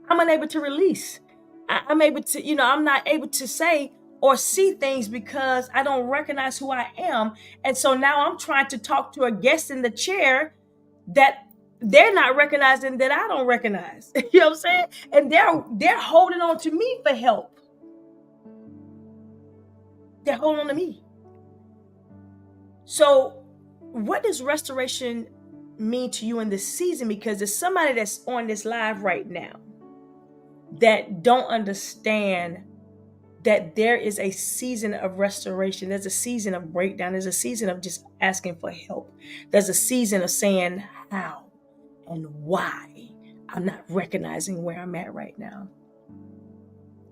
I'm unable to release. I'm able to, I'm not able to say or see things because I don't recognize who I am. And so now I'm trying to talk to a guest in the chair that they're not recognizing that I don't recognize. You know what I'm saying? And they're holding on to me for help. They're holding on to me. So what does restoration mean to you in this season? Because there's somebody that's on this live right now that don't understand that there is a season of restoration. There's a season of breakdown. There's a season of just asking for help. There's a season of saying how and why I'm not recognizing where I'm at right now.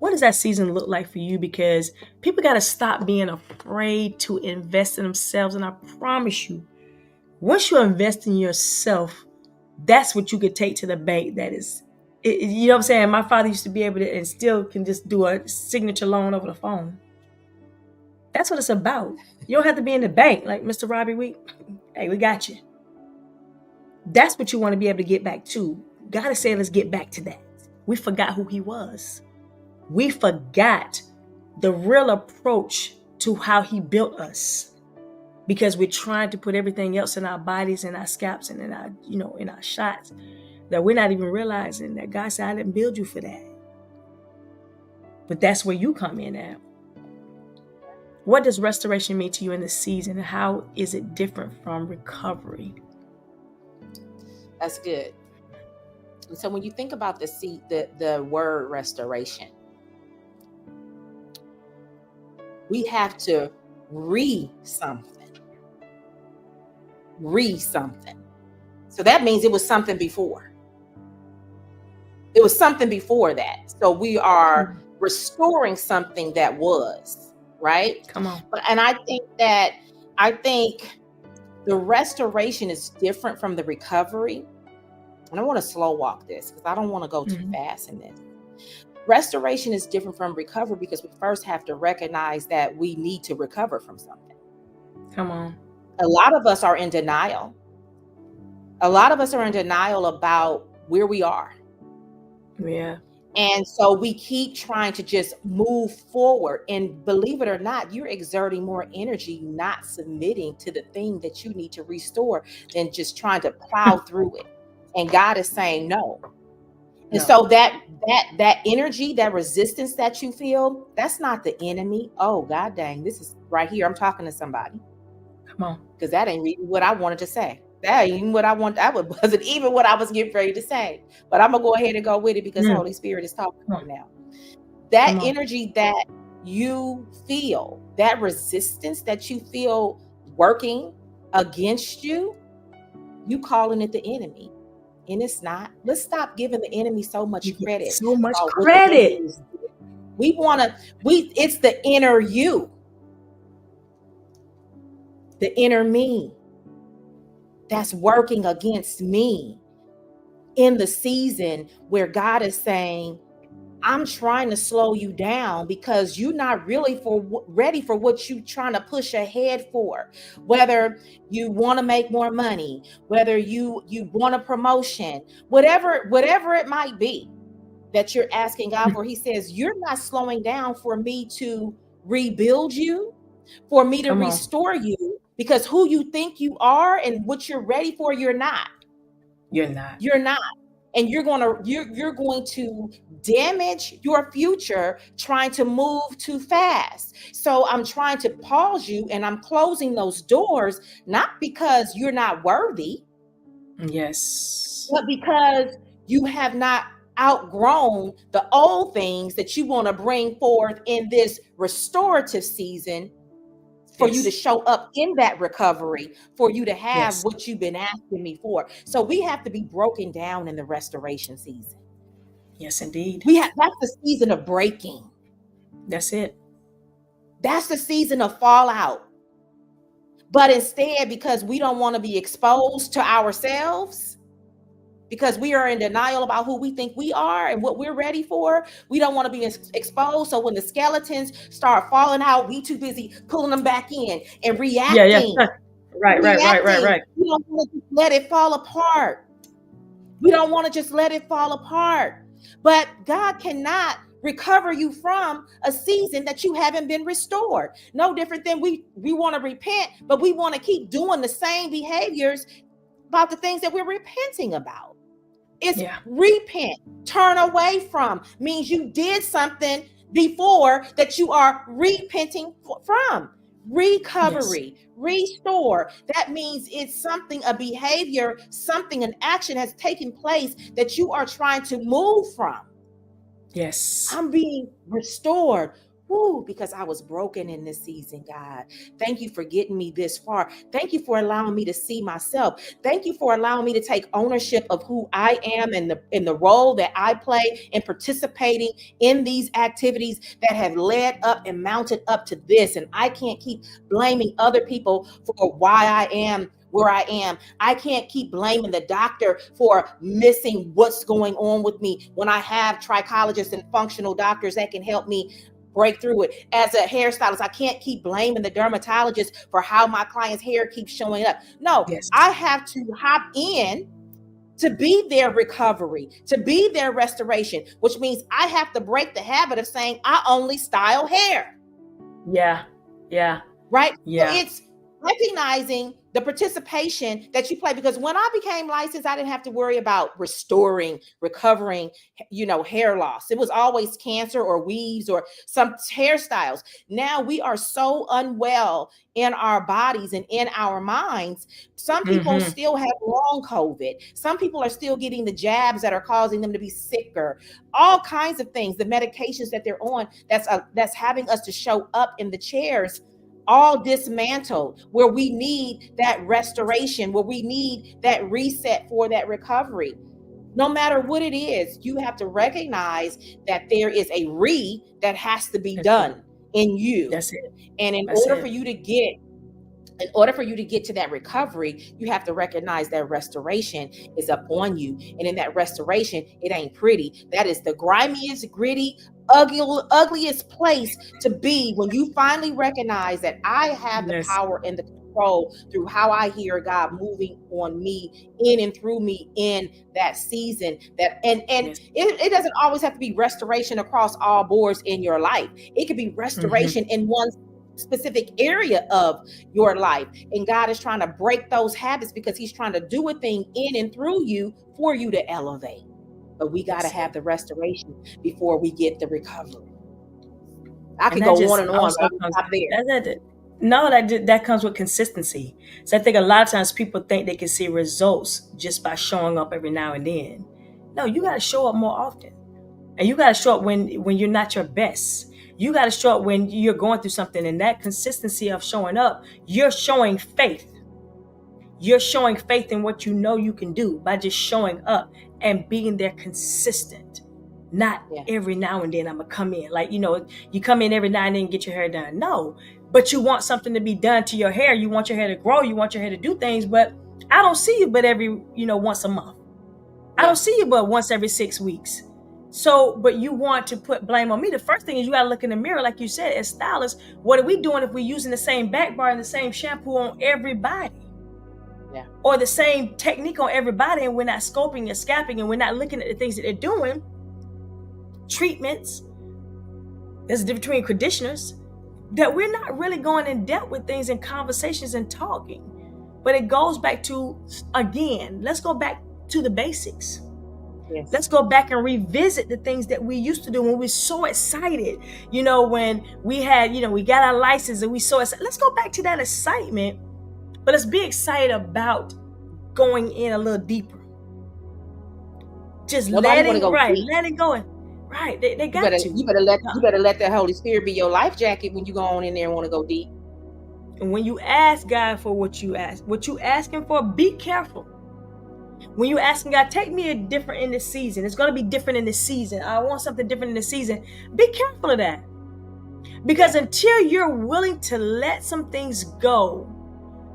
What does that season look like for you? Because people got to stop being afraid to invest in themselves. And I promise you, once you invest in yourself, that's what you could take to the bank. That is, you know what I'm saying? My father used to be able to, and still can just do a signature loan over the phone. That's what it's about. You don't have to be in the bank like Mr. Robbie Week. Hey, we got you. That's what you want to be able to get back to. God is saying, let's get back to that. We forgot who he was. We forgot the real approach to how he built us, because we're trying to put everything else in our bodies, in our scalps, and in our, in our shots, that we're not even realizing that God said, I didn't build you for that. But that's where you come in at. What does restoration mean to you in this season? And how is it different from recovery? That's good. And so when you think about the word restoration, we have to something. So that means it was something before. It was something before that. So we are restoring something that was, right? Come on. And I think the restoration is different from the recovery. And I want to slow walk this because I don't want to go too fast in this. Restoration is different from recovery because we first have to recognize that we need to recover from something. Come on. A lot of us are in denial. A lot of us are in denial about where we are. Yeah. And so we keep trying to just move forward. And believe it or not, you're exerting more energy not submitting to the thing that you need to restore than just trying to plow through it. And God is saying no. And so that energy, that resistance that you feel, that's not the enemy. Oh, God dang, this is right here. I'm talking to somebody. Come on. Because that ain't even what I wanted to say. That ain't even what I want. That wasn't even what I was getting ready to say. But I'm going to go ahead and go with it because the Holy Spirit is talking right now. That energy that you feel, that resistance that you feel working against you, you calling it the enemy. And it's not. Let's stop giving the enemy so much credit. So much credit. It's the inner you. The inner me that's working against me in the season where God is saying, I'm trying to slow you down because you're not really ready for what you're trying to push ahead for. Whether you want to make more money, whether you want a promotion, whatever it might be that you're asking God for. He says, you're not slowing down for me to rebuild you, for me to restore you, because who you think you are and what you're ready for, you're not. You're not. And you're going to damage your future trying to move too fast. So I'm trying to pause you and I'm closing those doors, not because you're not worthy. Yes. But because you have not outgrown the old things that you want to bring forth in this restorative season for you to show up in that recovery, for you to have what you've been asking me for. So we have to be broken down in the restoration season. Yes, indeed. That's the season of breaking. That's it. That's the season of fallout. But instead, because we don't want to be exposed to ourselves, because we are in denial about who we think we are and what we're ready for, we don't want to be exposed. So when the skeletons start falling out, we too busy pulling them back in and reacting. Yeah. Right. We don't want to just let it fall apart. We don't want to just let it fall apart. But God cannot recover you from a season that you haven't been restored. No different than we want to repent, but we want to keep doing the same behaviors about the things that we're repenting about. It's repent, turn away from, means you did something before that you are repenting from. Recovery, restore. That means it's something, a behavior, something, an action has taken place that you are trying to move from. Yes. I'm being restored. Woo, because I was broken in this season, God. Thank you for getting me this far. Thank you for allowing me to see myself. Thank you for allowing me to take ownership of who I am and the role that I play in participating in these activities that have led up and mounted up to this. And I can't keep blaming other people for why I am where I am. I can't keep blaming the doctor for missing what's going on with me when I have trichologists and functional doctors that can help me break through it. As a hairstylist, I can't keep blaming the dermatologist for how my client's hair keeps showing up. No, I have to hop in to be their recovery, to be their restoration, which means I have to break the habit of saying I only style hair. Yeah. Right? Yeah. So it's recognizing the participation that you play, because when I became licensed, I didn't have to worry about recovering, hair loss. It was always cancer or weaves or some hairstyles. Now we are so unwell in our bodies and in our minds. Some people still have long COVID. Some people are still getting the jabs that are causing them to be sicker. All kinds of things, the medications that they're on, that's having us to show up in the chairs, all dismantled, where we need that restoration, where we need that reset for that recovery. No matter what it is, you have to recognize that there is a that has to be done in you. That's it. And in order for you to get to that recovery, you have to recognize that restoration is up on you. And in that restoration, it ain't pretty. That is the grimiest, gritty, ugliest place to be, when you finally recognize that I have the power and the control through how I hear God moving on me, in and through me in that season. That it doesn't always have to be restoration across all boards in your life. It could be restoration in one specific area of your life, and God is trying to break those habits because he's trying to do a thing in and through you for you to elevate. But we got to have the restoration before we get the recovery. I could go on and on. Stop there. No, that comes with consistency. So I think a lot of times people think they can see results just by showing up every now and then. No, you got to show up more often, and you got to show up when you're not your best. You got to show up when you're going through something, and that consistency of showing up, you're showing faith. You're showing faith in what you know you can do by just showing up and being there consistent. Not every now and then I'm going to come in. Like, you come in every now and then and get your hair done. No, but you want something to be done to your hair. You want your hair to grow. You want your hair to do things. But I don't see you but every, once a month. I don't see you but once every 6 weeks. So, but you want to put blame on me. The first thing is you got to look in the mirror, like you said, as stylists. What are we doing if we're using the same back bar and the same shampoo on everybody? Or the same technique on everybody, and we're not scoping and scapping, and we're not looking at the things that they're doing. Treatments. There's a difference between conditioners, that we're not really going in depth with things in conversations and talking. But it goes back to, again, let's go back to the basics. Yes. Let's go back and revisit the things that we used to do when we were so excited. When we had, we got our license and we so excited. Let's go back to that excitement. But let's be excited about going in a little deeper. Just let it go. Let it go. Right. They got to. You better let the Holy Spirit be your life jacket when you go on in there and want to go deep. And when you ask God for what you asking for, be careful. When you asking God, take me different in this season. It's going to be different in this season. I want something different in this season. Be careful of that. Because until you're willing to let some things go,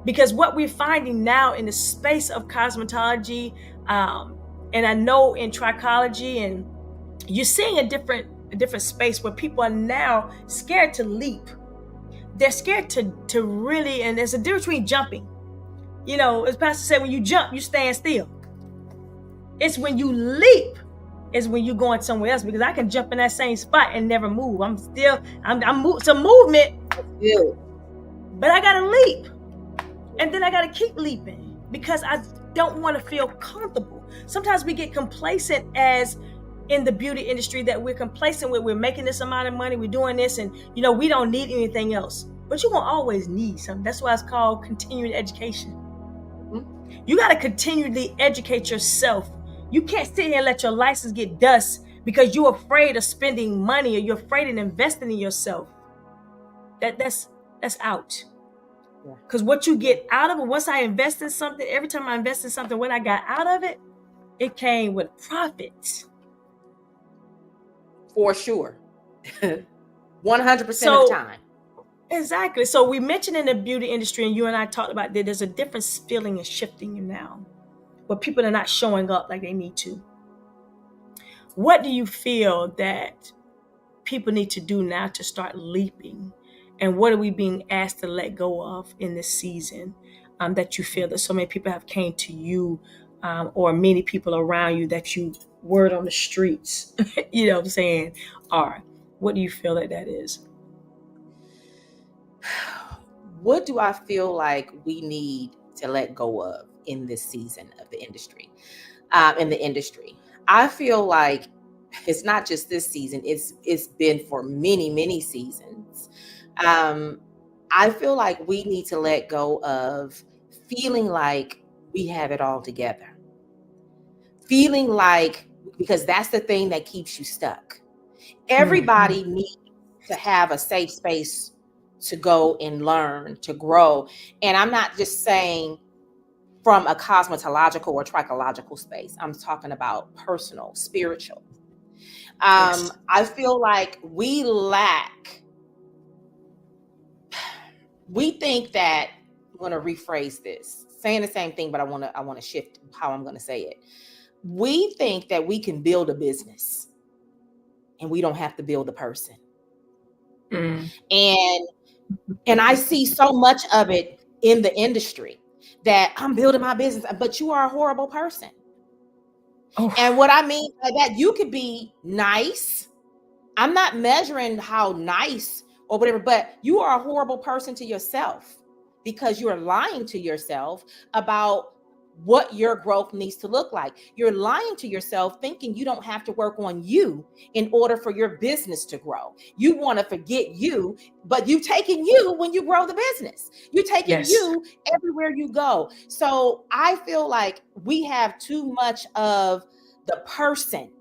Because what we're finding now in the space of cosmetology, and I know in trichology, and you're seeing a different space where people are now scared to leap. They're scared to really, and there's a difference between jumping. You know, as Pastor said, when you jump, you stand still. It's when you leap is when you're going somewhere else, because I can jump in that same spot and never move. I'm it's a movement, but I gotta leap. And then I got to keep leaping because I don't want to feel comfortable. Sometimes we get complacent as in the beauty industry, that we're complacent with, we're making this amount of money, we're doing this, and you know, we don't need anything else. But you're going to always need something. That's why it's called continuing education. You got to continually educate yourself. You can't sit here and let your license get dust because you're afraid of spending money or you're afraid of investing in yourself. That's out. Because what you get out of it, once I invest in something, every time I invest in something, what I got out of it, it came with profit. For sure. 100% of the time. Exactly. So we mentioned in the beauty industry, and you and I talked about that there's a different feeling and shifting now, where people are not showing up like they need to. What do you feel that people need to do now to start leaping? And what are we being asked to let go of in this season, that you feel that so many people have came to you, or many people around you that you word on the streets, you know what I'm saying, are? What do you feel that is? What do I feel like we need to let go of in this season of the industry? I feel like it's not just this season. It's been for many, many seasons. I feel like we need to let go of feeling like we have it all together. Feeling like, because that's the thing that keeps you stuck. Everybody needs to have a safe space to go and learn, to grow. And I'm not just saying from a cosmetological or trichological space. I'm talking about personal, spiritual. Yes. I feel like we think that, I'm going to rephrase this, saying the same thing, but I want to shift how I'm going to say it. We think that we can build a business and we don't have to build a person. And I see so much of it in the industry, that I'm building my business, but you are a horrible person. Oh. And what I mean by that, you could be nice. I'm not measuring how nice or whatever, but you are a horrible person to yourself because you are lying to yourself about what your growth needs to look like. You're lying to yourself thinking you don't have to work on you in order for your business to grow. You want to forget you, but you're taking you when you grow the business. You're taking you everywhere you go. So I feel like we have too much of the person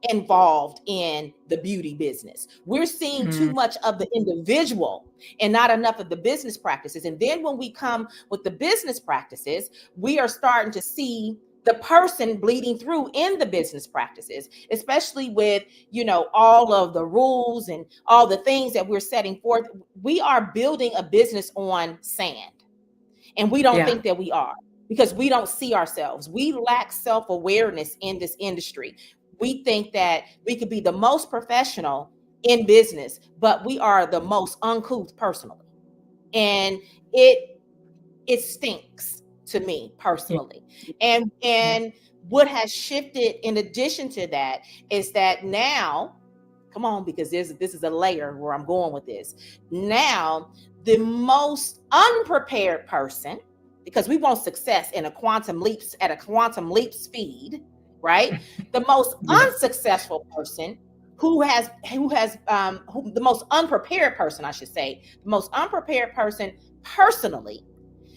involved in the beauty business. We're seeing too much of the individual and not enough of the business practices. And then when we come with the business practices, we are starting to see the person bleeding through in the business practices, especially with, you know, all of the rules and all the things that we're setting forth. We are building a business on sand, and we don't think that we are, because we don't see ourselves. We lack self-awareness in this industry. We think that we could be the most professional in business, but we are the most uncouth personally. And it stinks to me personally. And what has shifted in addition to that is that now, come on, because this is a layer where I'm going with this. Now, the most unprepared person, because we want success at a quantum leap speed, right? The most unsuccessful person the most unprepared person, I should say, the most unprepared person personally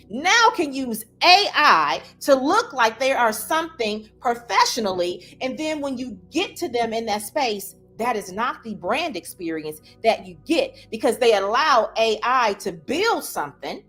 now can use AI to look like they are something professionally. And then when you get to them in that space, that is not the brand experience that you get, because they allow AI to build something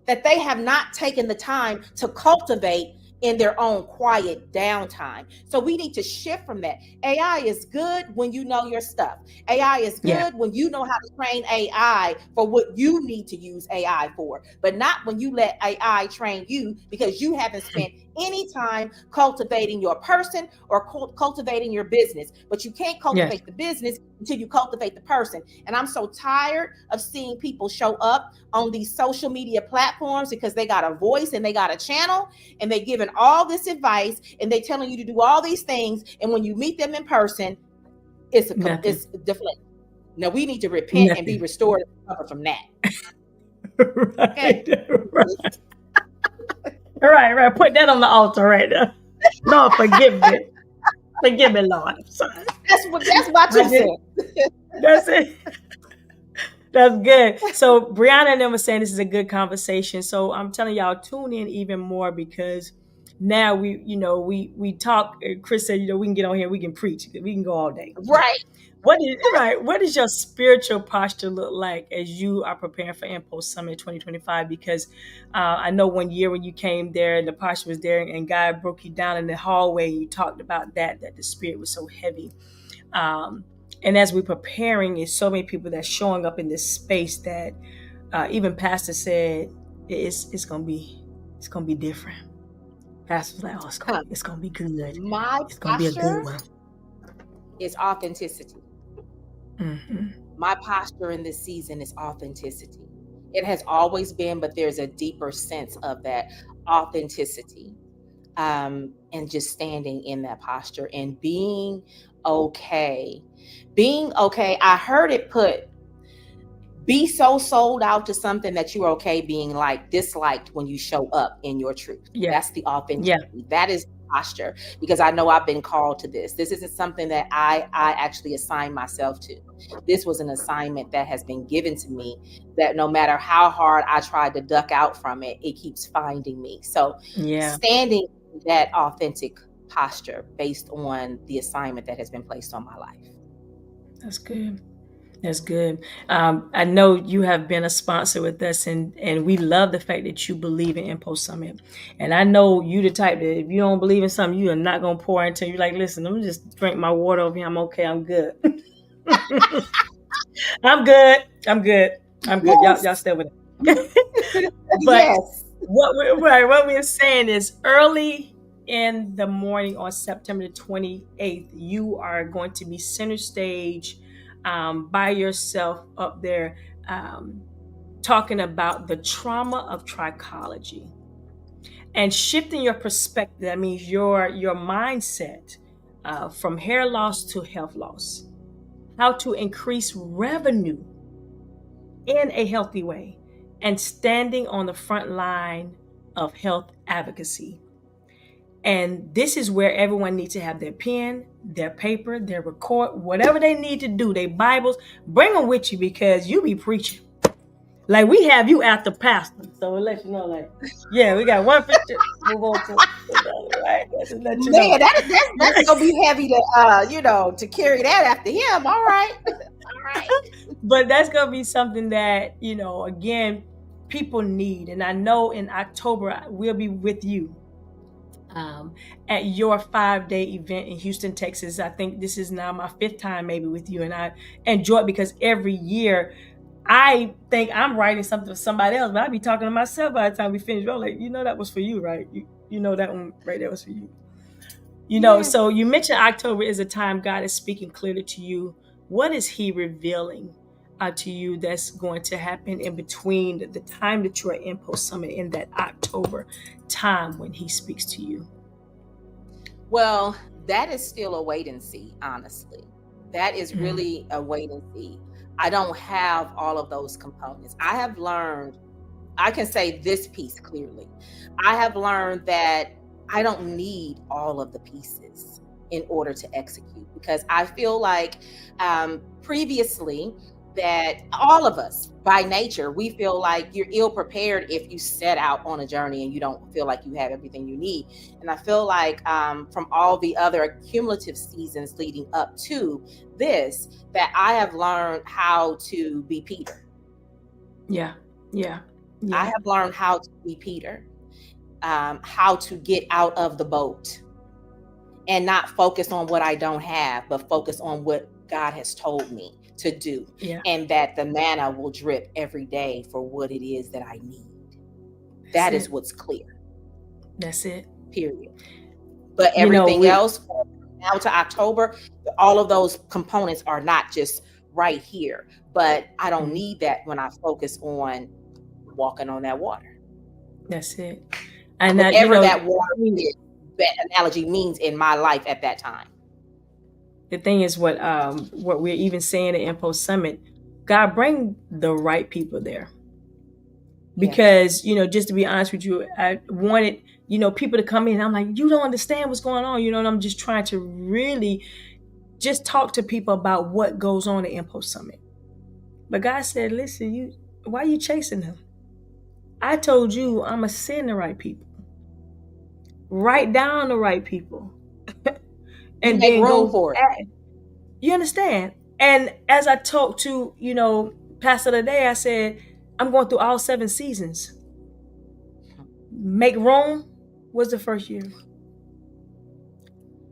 that they have not taken the time to cultivate in their own quiet downtime. So we need to shift from that. AI is good when you know your stuff. AI is Yeah. good when you know how to train AI for what you need to use AI for, but not when you let AI train you because you haven't spent any time cultivating your person or cultivating your business. But you can't Yes. cultivate the business until you cultivate the person. And I'm so tired of seeing people show up on these social media platforms because they got a voice and they got a channel and they giving all this advice and they telling you to do all these things. And when you meet them in person, it's deflating. Now we need to repent and be restored and recover from that. Right. Right. Put that on the altar right there. Lord, forgive me. Forgive me, Lord. I'm sorry. That's my 2 cents. That's it. That's good. So Brianna and them were saying this is a good conversation. So I'm telling y'all, tune in even more because now we talk. Chris said, we can get on here, we can preach, we can go all day. Right. What does your spiritual posture look like as you are preparing for Impulse Summit 2025? Because I know one year when you came there and the posture was there and God broke you down in the hallway and you talked about that the spirit was so heavy. And as we're preparing, it's so many people that's showing up in this space that even Pastor said it's gonna be different. Pastor's like, it's gonna be good. It's gonna be a good one. Is authenticity. Mm-hmm. My posture in this season is authenticity. It has always been, but there's a deeper sense of that authenticity, and just standing in that posture and being okay. I heard it put, be so sold out to something that you're okay being like disliked when you show up in your truth. Yeah. That's the authenticity. Yeah. That is posture, because I know I've been called to this. This isn't something that I actually assigned myself to. This was an assignment that has been given to me that no matter how hard I tried to duck out from it, it keeps finding me. So standing in that authentic posture based on the assignment that has been placed on my life. That's good. That's good. I know you have been a sponsor with us, and we love the fact that you believe in Impulse Summit. And I know you the type that if you don't believe in something, you are not going to pour into. You're like, listen, let me just drink my water over here. I'm okay. I'm good. I'm good. Yes. Y'all stay with it. But yes. What we're saying is early in the morning on September 28th, you are going to be center stage by yourself up there talking about the trauma of trichology and shifting your perspective. That means your mindset from hair loss to health loss, how to increase revenue in a healthy way, and standing on the front line of health advocacy. And this is where everyone needs to have their pen, their paper, their record, whatever they need to do, their Bibles, bring them with you because you be preaching. Like we have you at the pastor. So we'll let you know, like, yeah, we got 150. Move on to right. Man, that's gonna be heavy to to carry that after him. All right. All right. But that's gonna be something that, again, people need. And I know in October we'll be with you at your 5-day event in Houston, Texas. I think this is now my 5th time maybe with you, and I enjoy it because every year I think I'm writing something for somebody else, but I be talking to myself by the time we finish. I'm like, that was for you, right? You know that one right there was for you. So you mentioned October is a time God is speaking clearly to you. What is He revealing to you that's going to happen in between the time that you're at Impulse Summit in that October time when He speaks to you? Well, that is still a wait and see, honestly. That is really a wait and see. I don't have all of those components. I have learned, I can say this piece clearly. I have learned that I don't need all of the pieces in order to execute, because I feel like previously that all of us by nature, we feel like you're ill prepared if you set out on a journey and you don't feel like you have everything you need. And I feel like from all the other cumulative seasons leading up to this, that I have learned how to be Peter. Yeah. I have learned how to be Peter. how to get out of the boat and not focus on what I don't have, but focus on what God has told me to do. Yeah. And that the manna will drip every day for what it is that I need. That is what's clear. That's it. Period. But everything else from now to October, all of those components are not just right here. But I don't need that when I focus on walking on that water. That's it. And whatever that water is, that analogy means in my life at that time. The thing is, what we're even saying at Info Summit, God, bring the right people there. Because, just to be honest with you, I wanted, people to come in. I'm like, you don't understand what's going on. And I'm just trying to really just talk to people about what goes on at Info Summit. But God said, listen, why are you chasing them? I told you I'm going to send the right people. Write down the right people. And make then room go for it. You understand? And as I talked to, Pastor today, I said, I'm going through all 7 seasons. Make Room was the first year.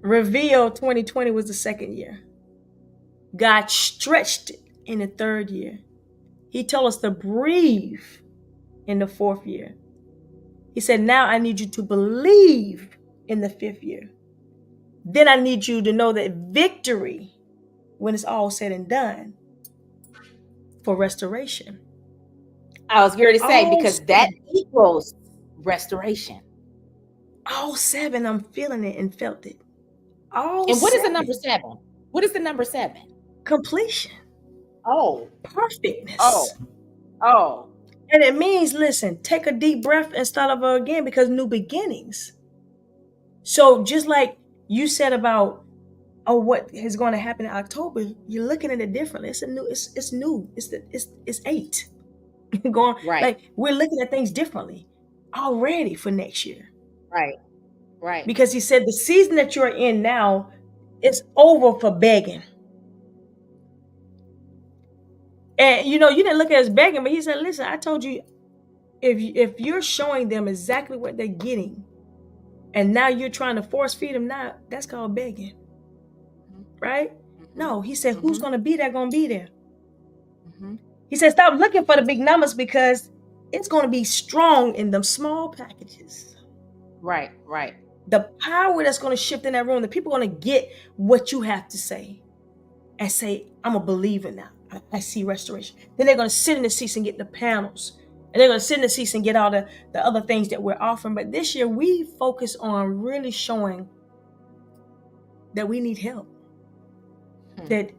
Reveal 2020 was the second year. God stretched it in the 3rd year. He told us to breathe in the 4th year. He said, now I need you to believe in the 5th year. Then I need you to know that victory, when it's all said and done, for restoration. I was going to say, because that equals restoration. All 7, I'm feeling it and felt it. And what is the number 7? What is the number 7? Completion. Oh. Perfectness. Oh. And it means, listen, take a deep breath and start over again, because new beginnings. So just like you said about, what is going to happen in October, you're looking at it differently. It's new. It's 8. Going right. Like, we're looking at things differently already for next year. Right. Because he said the season that you're in now is over for begging. And you didn't look at it as begging, but he said, listen, I told you, if you're showing them exactly what they're getting, and now you're trying to force feed them, now that's called begging. Right? No, he said, who's going to be there, going to be there. He said, stop looking for the big numbers, because it's going to be strong in them small packages. Right. The power that's going to shift in that room, the people are going to get what you have to say and say, I'm a believer now. I see restoration. Then they're going to sit in the seats and get the panels. And they're going to sit in the seats and get all the other things that we're offering. But this year, we focus on really showing that we need help. That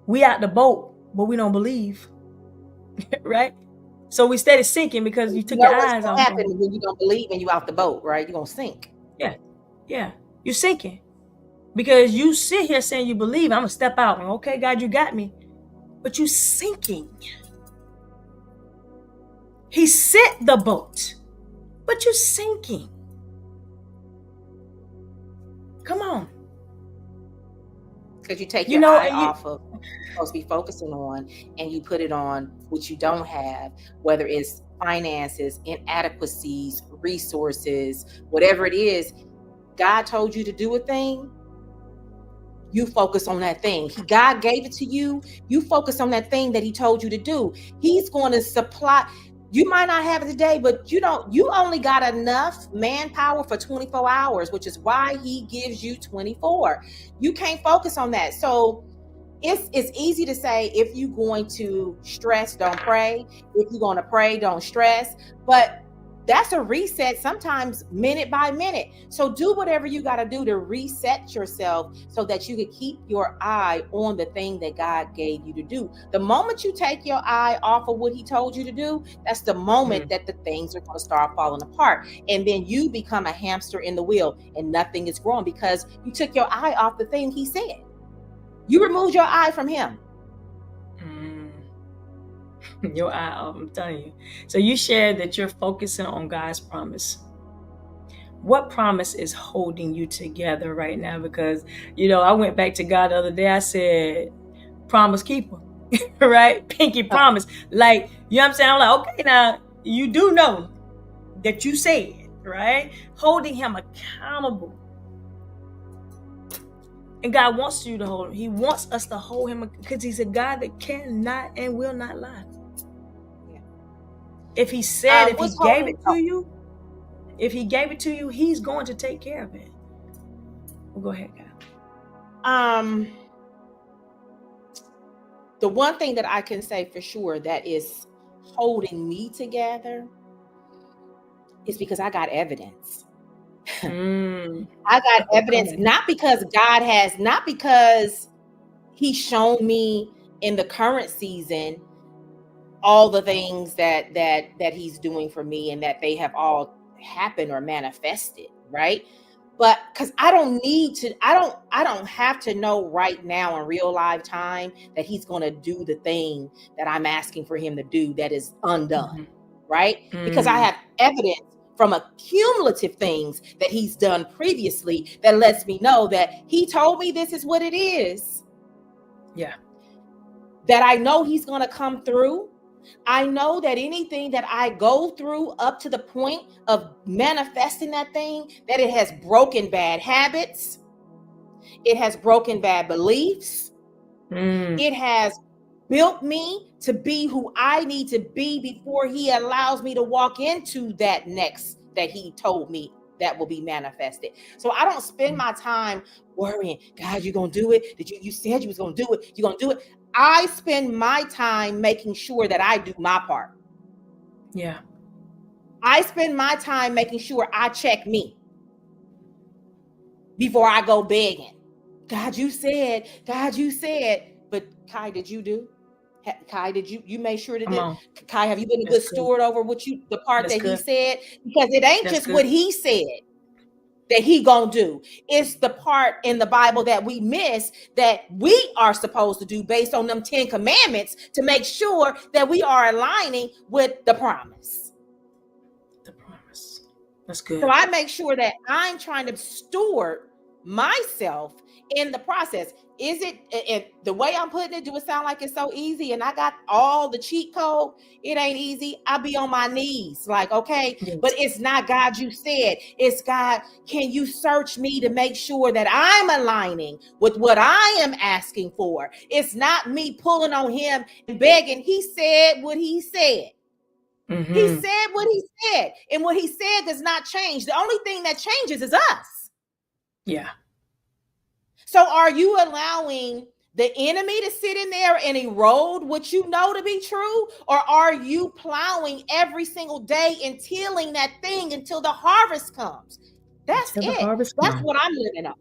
we out the boat, but we don't believe. Right? So we started sinking because you took your eyes off. What happens when you don't believe and you out the boat, right? You're going to sink. Yeah. You're sinking. Because you sit here saying you believe, I'm going to step out. And, okay, God, you got me. But you're sinking. He sent the boat, but you're sinking. Come on. Because you take your eye off of what you're supposed to be focusing on, and you put it on what you don't have, whether it's finances, inadequacies, resources, whatever it is. God told you to do a thing, you focus on that thing. God gave it to you, you focus on that thing that he told you to do. He's going to supply. You might not have it today, but you only got enough manpower for 24 hours, which is why he gives you 24. You can't focus on that. So it's easy to say, if you're going to stress, don't pray. If you're going to pray, don't stress. But that's a reset, sometimes minute by minute. So do whatever you got to do to reset yourself so that you can keep your eye on the thing that God gave you to do. The moment you take your eye off of what he told you to do, that's the moment that the things are going to start falling apart. And then you become a hamster in the wheel and nothing is growing because you took your eye off the thing he said. You removed your eye from him. Your eye off, I'm telling you. So you shared that you're focusing on God's promise. What promise is holding you together right now? Because, I went back to God the other day. I said, promise keeper, right? Pinky promise. Like, you know what I'm saying? I'm like, okay, now you do know that you said, right? Holding him accountable. And God wants you to hold him. He wants us to hold him because he's a God that cannot and will not lie. Yeah. If he said, if he gave it to you, he's going to take care of it. Well, go ahead, God. The one thing that I can say for sure that is holding me together is because I got evidence. I got evidence, not because he's shown me in the current season all the things that he's doing for me and that they have all happened or manifested, right? But because I don't have to know right now in real life time that he's going to do the thing that I'm asking for him to do that is undone, right? Because I have evidence from accumulative things that he's done previously that lets me know that he told me this is what it is. Yeah. That I know he's going to come through. I know that anything that I go through up to the point of manifesting that thing, that it has broken bad habits. It has broken bad beliefs. It has built me to be who I need to be before he allows me to walk into that next that he told me that will be manifested. So I don't spend my time worrying, God, you going to do it? Did you said you was going to do it? You going to do it? I spend my time making sure that I do my part. Yeah. I spend my time making sure I check me before I go begging. God, you said, but Kai, did you do? Kai, did you make sure that Kai, have you been a good steward over the part that he said? Because it ain't just what he said that he gonna do. It's the part in the Bible that we miss that we are supposed to do based on them 10 commandments to make sure that we are aligning with the promise. The promise. That's good. So I make sure that I'm trying to steward myself in the process. Is it the way I'm putting it? Do it sound like it's so easy and I got all the cheat code? It ain't easy. I be on my knees like, okay, but it's not God, you said. It's God, can you search me to make sure that I'm aligning with what I am asking for? It's not me pulling on him and begging. He said what he said. He said what he said. And what he said does not change. The only thing that changes is us. Yeah. So are you allowing the enemy to sit in there and erode what you know to be true? Or are you plowing every single day and tilling that thing until the harvest comes? That's it. That's what I'm living on.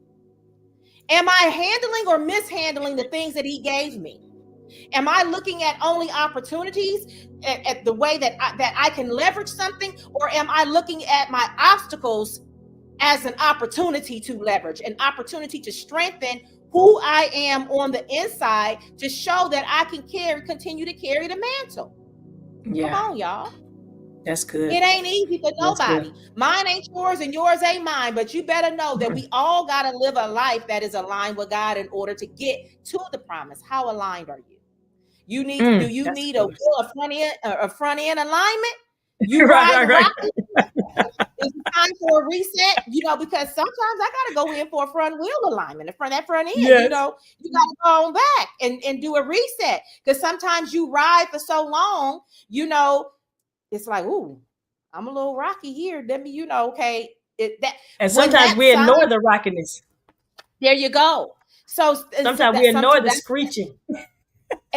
Am I handling or mishandling the things that he gave me? Am I looking at only opportunities at the way that I can leverage something? Or am I looking at my obstacles as an opportunity to leverage, an opportunity to strengthen who I am on the inside to show that I can continue to carry the mantle? Yeah. Come on, y'all. That's good. It ain't easy for nobody. Mine ain't yours and yours ain't mine, but you better know that we all got to live a life that is aligned with God in order to get to the promise. How aligned are you? You need do you need a front end alignment? You right. It's time for a reset, because sometimes I got to go in for a front wheel alignment, that front end, you got to go on back and do a reset. Because sometimes you ride for so long, it's like, ooh, I'm a little rocky here. Let me, okay. And sometimes we ignore the rockiness. There you go. So sometimes we ignore the screeching.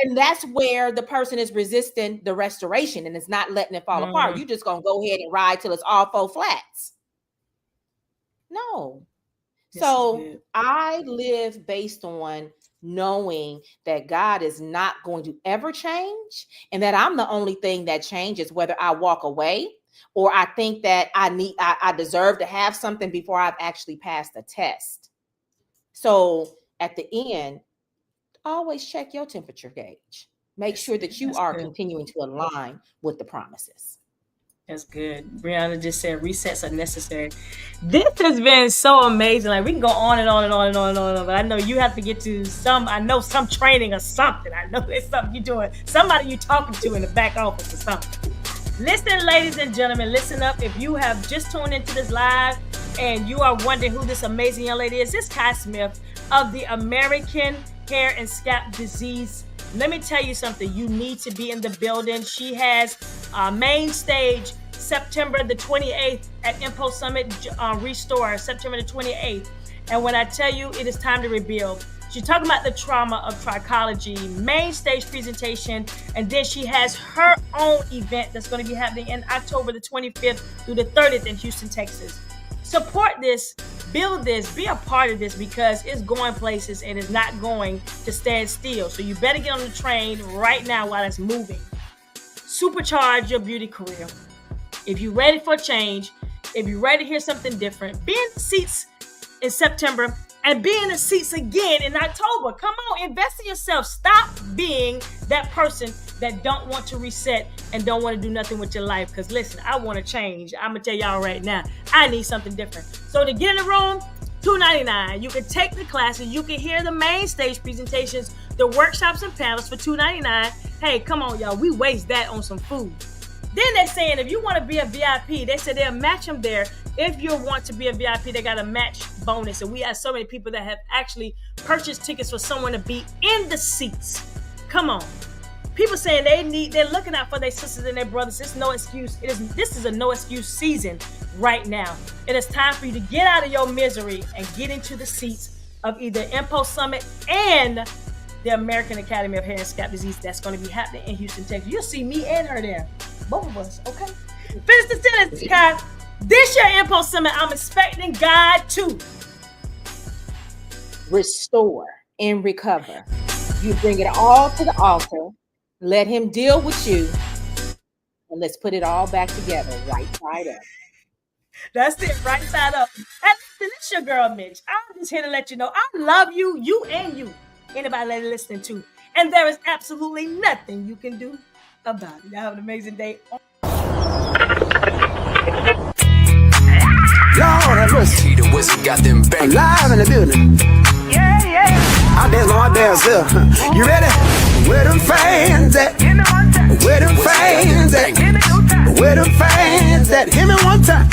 And that's where the person is resisting the restoration and it's not letting it fall apart. You're just going to go ahead and ride till it's all 4 flats. No. So I live based on knowing that God is not going to ever change and that I'm the only thing that changes, whether I walk away or I think that I deserve to have something before I've actually passed the test. So at the end, always check your temperature gauge. Make sure that you are continuing to align with the promises. That's good. Brianna just said resets are necessary. This has been so amazing. Like we can go on and on and on and on and on, but I know you have to get to some training or something. I know there's something you're doing. Somebody you're talking to in the back office or something. Listen, ladies and gentlemen, listen up. If you have just tuned into this live and you are wondering who this amazing young lady is, this is Kai Smith of the American Hair and Scalp Disease. Let me tell you something. You need to be in the building. She has main stage September the 28th at Impo Summit Restore, September the 28th. And when I tell you it is time to rebuild, she's talking about the trauma of trichology, main stage presentation, and then she has her own event that's going to be happening in October the 25th through the 30th in Houston, Texas. Support this, build this, be a part of this because it's going places and it's not going to stand still. So you better get on the train right now while it's moving. Supercharge your beauty career. If you're ready for change, if you're ready to hear something different, be in the seats in September and be in the seats again in October. Come on, invest in yourself. Stop being that person that don't want to reset and don't want to do nothing with your life. Because listen, I want to change. I'm going to tell y'all right now, I need something different. So to get in the room, $2.99. You can take the classes. You can hear the main stage presentations, the workshops and panels for $2.99. Hey, come on, y'all. We waste that on some food. Then they're saying if you want to be a VIP, they said they'll match them there. If you want to be a VIP, they got a match bonus. And we have so many people that have actually purchased tickets for someone to be in the seats. Come on. People saying they're looking out for their sisters and their brothers. It's no excuse. This is a no excuse season right now. It is time for you to get out of your misery and get into the seats of either Impo Summit and the American Academy of Hair and Scalp Disease that's going to be happening in Houston, Texas. You'll see me and her there. Both of us, okay? Finish the sentence, Kai. This year Impo Summit, I'm expecting God to restore and recover. You bring it all to the altar, let him deal with you, and let's put it all back together, right side up. That's it, right side up. And listen, it's your girl, Mitch. I'm just here to let you know I love you, you and you. Anybody listening to. And there is absolutely nothing you can do about it. Y'all have an amazing day. Lord have mercy. The whistle got them bang. Live in the building. Yeah, yeah. I dance on my dance up. You ready? Where them fans at? Where them fans at? Where them fans at? Hit me one time.